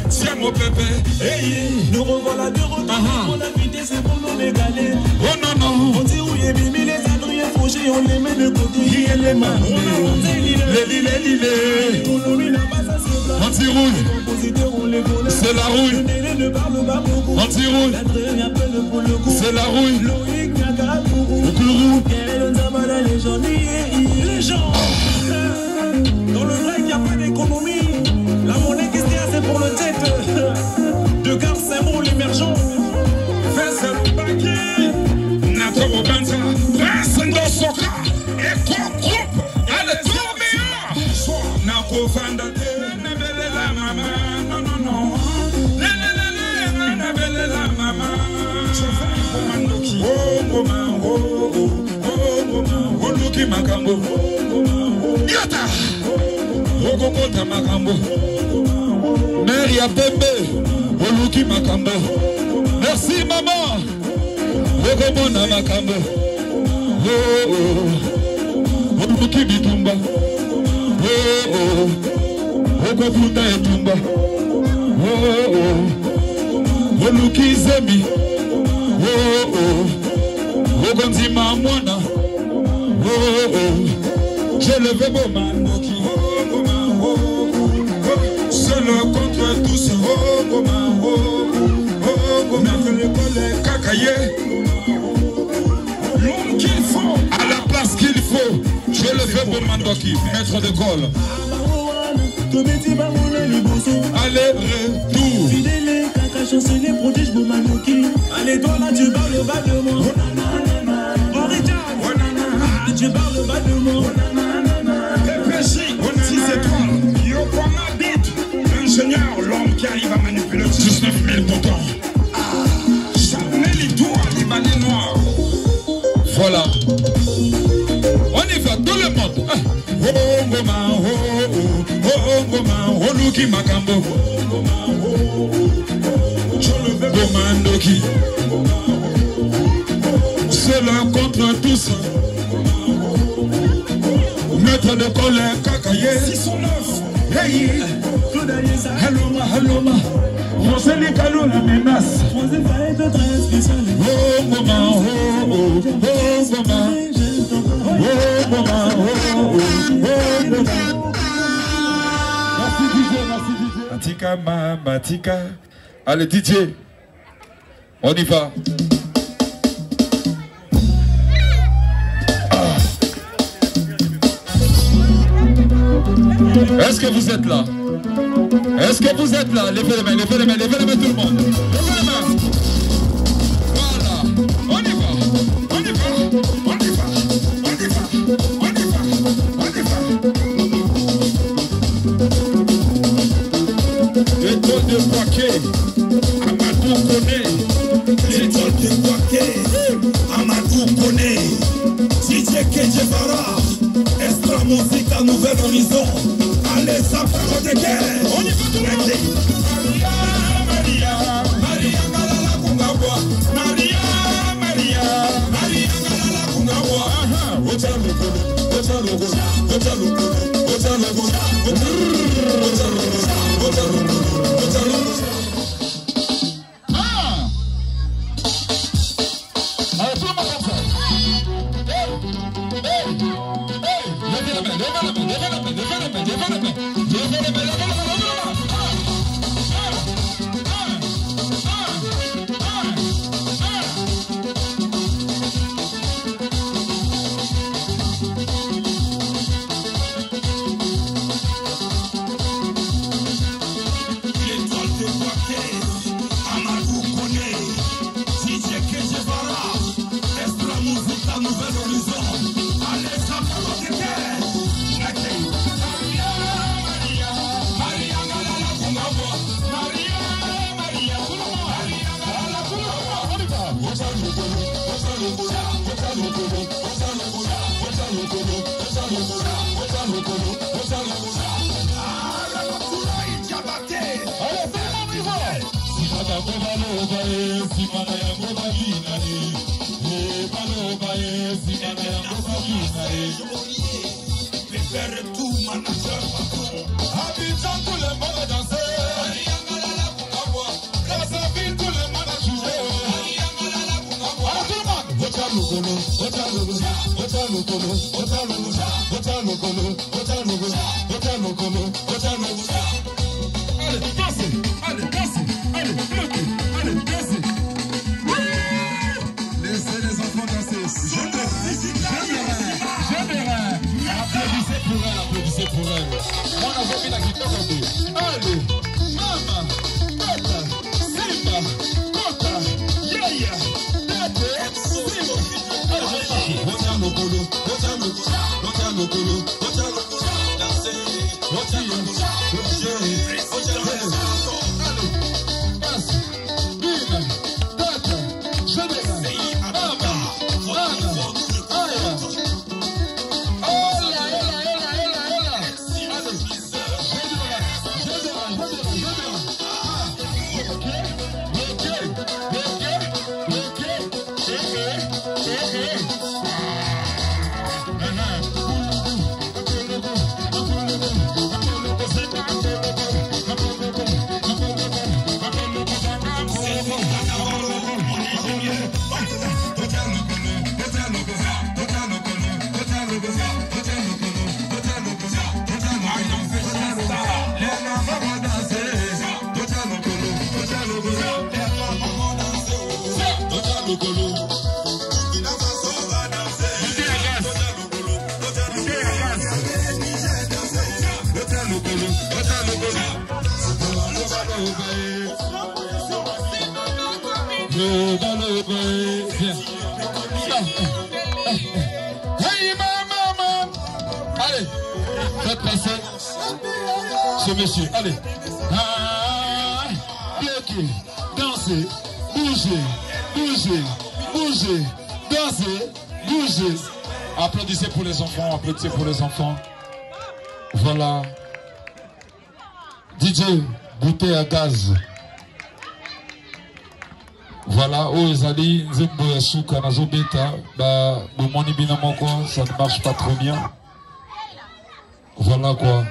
Siamo Pepe. Hey, nous revoilà de retour. On a vidé c'est pour nous régaler. Oh non non. On dit où il est Mimi, les Adrien Fauché, on les met de côté. Il est les mains. On a monté l'île. Anti-rouille. C'est la rouille. Anti-rouille. C'est la rouille. Les gens. Dans le règne, il n'y a pas d'économie. La monnaie qui se tient, c'est pour le tête. De garde, c'est mon l'émergent. Fais le paquet. Nato Banta. Reste dans son cas. Et quoi, groupe. Allez, tourne. Nako Fandate. Nebele la maman. Non. Nebele la maman. Je vais pour Mandoki. Oh, Luki Makambo. Yata. Ogokota Makambo. Mère Yapembe. Oluki Makambo. Merci maman. Ogomona Makambo. oh oh, Oluki bitumba, oh oh, Okofuta etumba, oh oh, Oluki zemi, oh oh, Okonzima mwana, oh oh, j'ai levé vos mains, seul contre tous, oh oh, oh, mettre le collet cacaillé, l'homme qu'il faut, à la place qu'il faut, je le fais pour Mandoki, maître de colle. Allez, retour. Fidèle, caca, chancelier, protège mon Mandoki. Allez, toi là, tu parles le bas de moi. Tu parles le bas de moi. PPJ, 6 étoiles, Yokoma Beat, ingénieur, l'homme qui arrive à manipuler 19 000 boutons. Charnel et tout, Libanais noir. Voilà. On y va, tout le monde. Oh, Goma, oh, oh, oh, Goma, oh, Luki Makambo. Goma Ndoki. Seul contre tous. Maître de colère, Kakaye. 609. Hey, Haloma, Haloma. Roseli Kalou la menace. Oh, Goma, oh, oh, oh, Goma. Oh, Goma, oh, oh, oh, Goma. Merci DJ, merci DJ. Matika, Matika. Allez DJ, on y va. Est-ce que vous êtes là? Est-ce que vous êtes là? Levez les mains, levez les mains, levez les mains tout le monde. Levez les mains. Voilà. On y va. On y va. On y va. On y va. On y va. On y va. Étoile de Boaké, Amadou Koné. Étoile de Boaké, Amadou Koné. DJ Kedjevara. Extra musique à Nouvel Horizon. Allez, ça part de guerre. On y va tout le monde. Maria, Maria, Malala Kungabwa. Maria, Maria, Maria, Malala Kungabwa. Ota loko, ota loko, ota loko, ota loko, ota loko, ota loko, ota loko. Hey maman, allez, faites passer ce monsieur, allez. Ah, bloquez, dansez, bougez, bougez, bougez, dansez, bougez. Applaudissez pour les enfants, applaudissez pour les enfants. Voilà. DJ, bouteille à gaz. Voilà, oh Ezali, Zembo Yasuka, Nazo Beta, bah, Bomoni Binamoko, ça ne marche pas trop bien. Voilà quoi.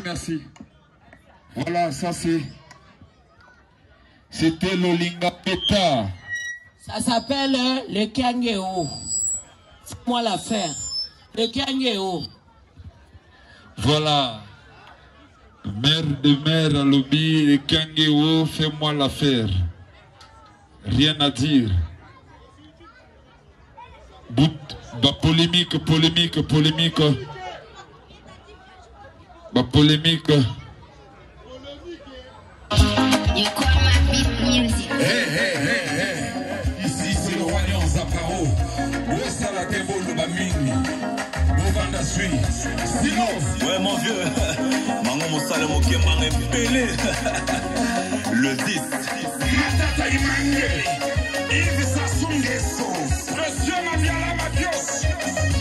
Merci. Voilà, ça c'était l'Olinga Peta. Ça s'appelle le Kangeo. Fais-moi l'affaire. Le Kangeo. Voilà. Mère de mère à lobby, le Kangeo, fais-moi l'affaire. Rien à dire. Polémique. Ici c'est le roi Léon Zaparo. Où ça la démo le bamini? Bovanda suit. Sinon. Ouais mon vieux. Mango Moussale Mokemang est pelé. Le 10. Matata Imangé. Yves Sassou Nguesso. Monsieur Mabiala Mabios.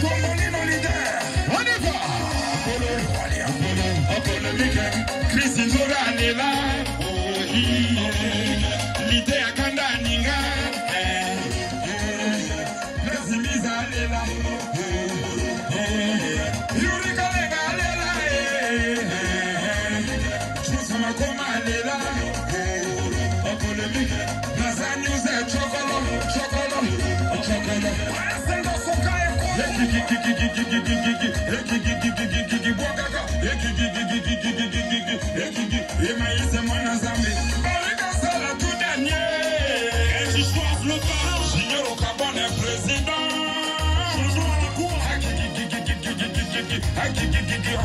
Tombolino leader. On y va. Apollo Mikem. Chris Nzora Nela. L'idée à Kandaninga. Nazimiza Lela. Yurika Lega Lela. Chusama Koma Lela. Apollo Mikem. Nazanyuze Chokolo. Sendo Sokae Emaïs Mwana Zambi. Barika Sala tout dernier. Et je choisis le pas. J'ignore au Gabon est président. Changeons à la cour.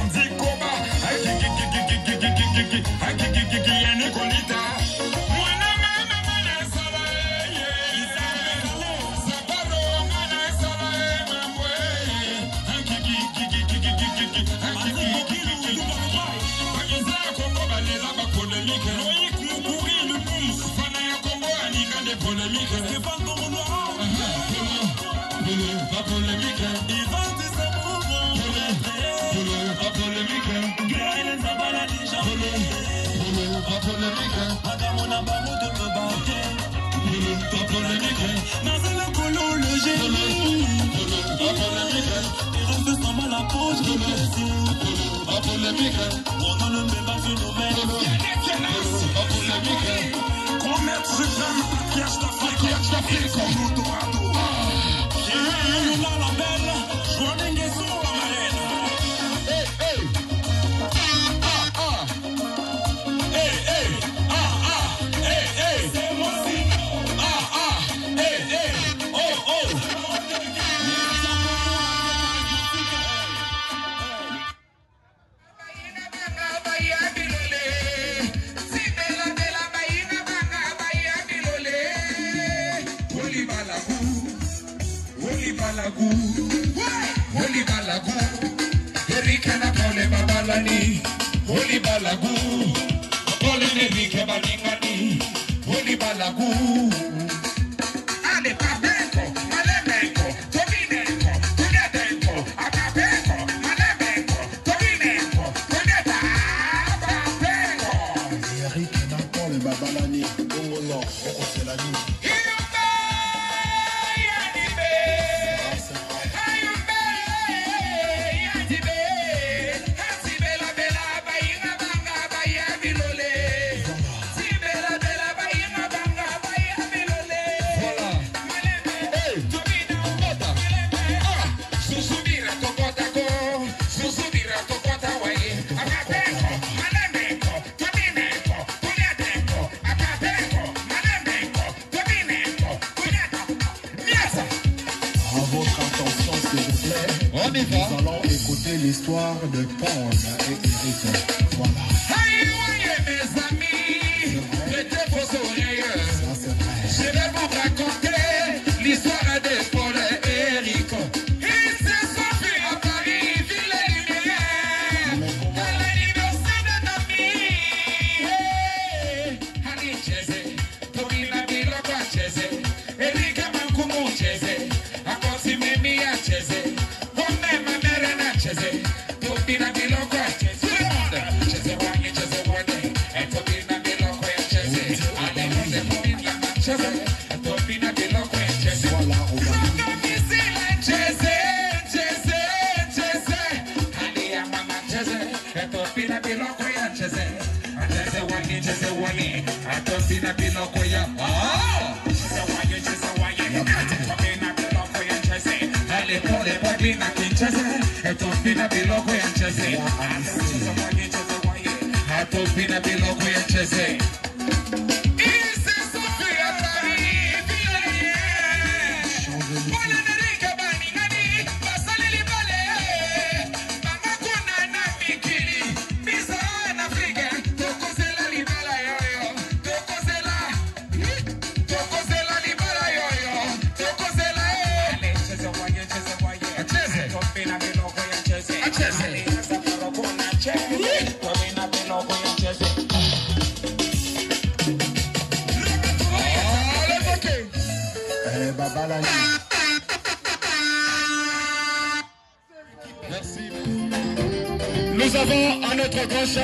On dit Koba. Yannick Colita. Holy Balagu, Holy Enrique Balingani, Holy Balagu. Ale Papenko, Malemenko, Tominenko, Tunedenko, Apapenko, Malemenko, Tominenko, Tuneta, Apapenko. Eric Nankole Babalani, Ongolo, Okoselani. Susubira tokota waye, Apapenko, Malemenko, Tominenko. l'histoire de Pond et Eric. Voilà. Mes amis, mettez vos oreilles. Je vais vous raconter l'histoire de Paul et Eric. Ils se sont vus à Paris, ville lumière, dans l'anniversaire de Nami. Hani Cheze, Tobina Biloko Cheze, Eric Mankumu Cheze, Akosi Memi Cheze, Home Mamerena Cheze, Tobina Biloko Cheze. Tout le monde, Cheze Wani, Cheze Wani, et Tobina Biloko Cheze. Allez, Cheze, Tobina Biloko Cheze. Voilà, on va. Merci. Nous avons à notre gauche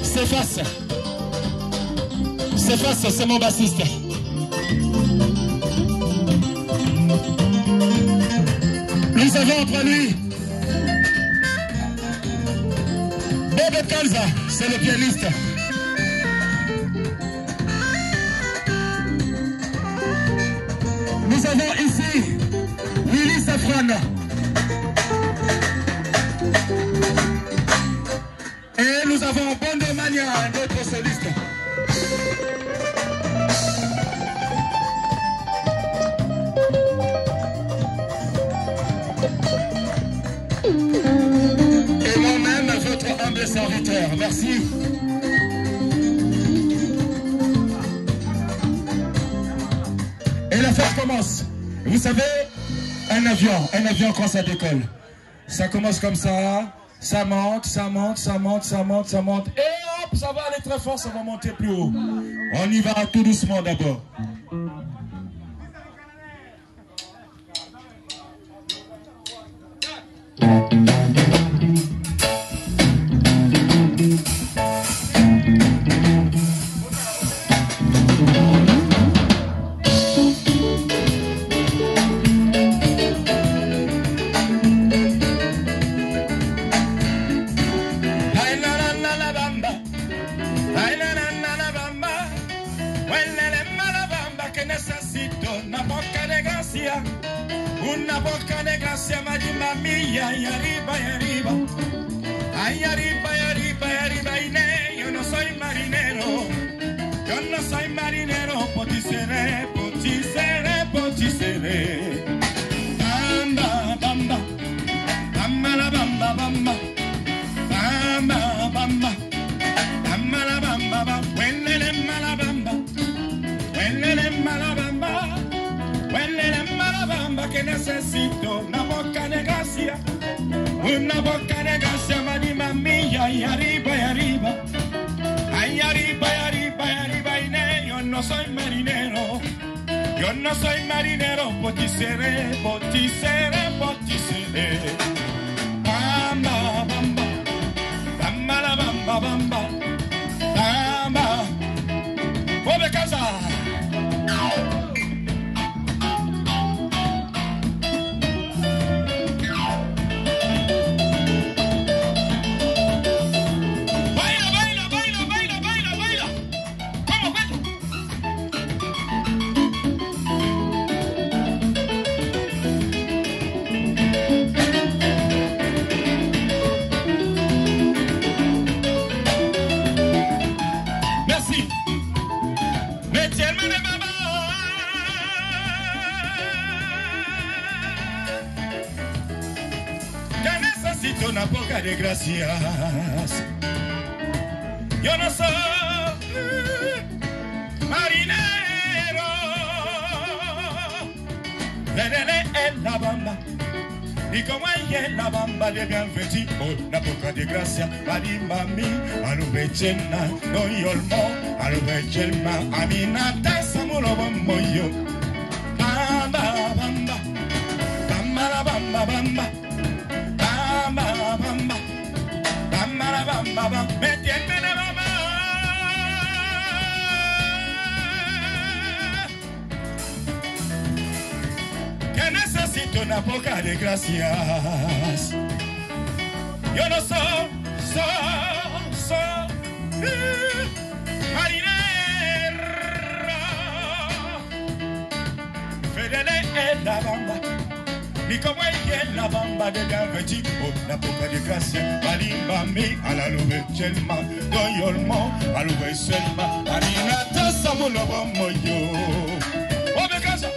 Cephas. Cephas, c'est mon bassiste. Nous avons entre lui Bob Kalza, c'est le pianiste. Nous avons ici Willy Safran. Et nous avons Bondo Mania, notre soliste. Et moi-même, votre humble serviteur. Merci. Et la fête commence. Vous savez, un avion quand ça décolle, ça commence comme ça, ça monte, ça monte, ça monte, ça monte, ça monte, et hop, ça va aller très fort, ça va monter plus haut. On y va tout doucement d'abord. Una boca de gracia, Marima mía, y arriba, ay, arriba, y arriba, y arriba, y ne, yo no soy marinero, poticere, poticere, poticere. Bamba, bamba, bamba la bamba, bamba, bamba, bamba, bamba la bamba, bamba, huele mala bamba, huele mala bamba. Malabamba que necesito una boca de gracia, Marima mía, y arriba, ay, arriba, y arriba, y arriba, y ne, yo no soy marinero, poticere, poticere, poticere. Bamba, bamba, bamba la bamba, bamba, bamba, Bob Kalza. de gracias. Yo no soy marinero, veré en la bamba. Y como ella en la bamba de bien vêtu, oh, la boca de gracia, mari mami, alu bechena, no yolmo, alu bechelma, aminata samulo bambo yo. Bamba, bamba, bamba, bamba, bamba, bamba, bamba, bamba, bamba, bamba, me tiene la bamba. Que necesito una boca de gracias. Yo no soy marinero. Fedele en la bamba. Ni como ella en la bamba de la vecchi. Una boca de gracia. Malimba mi a la lube chelma. Doy olmo a lube selma. Marina tasamu lo bombo yo. Oh, me casa.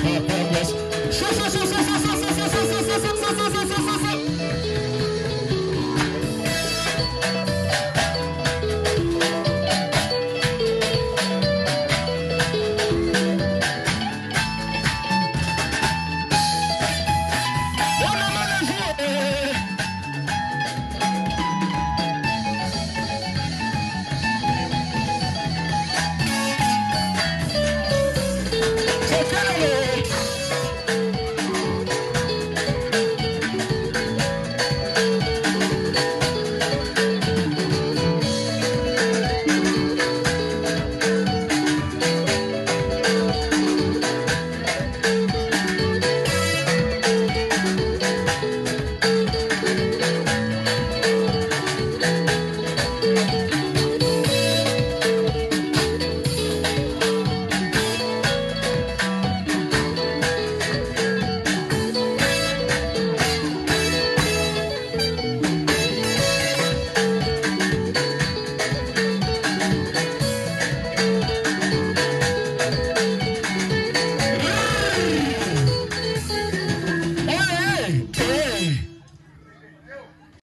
Papa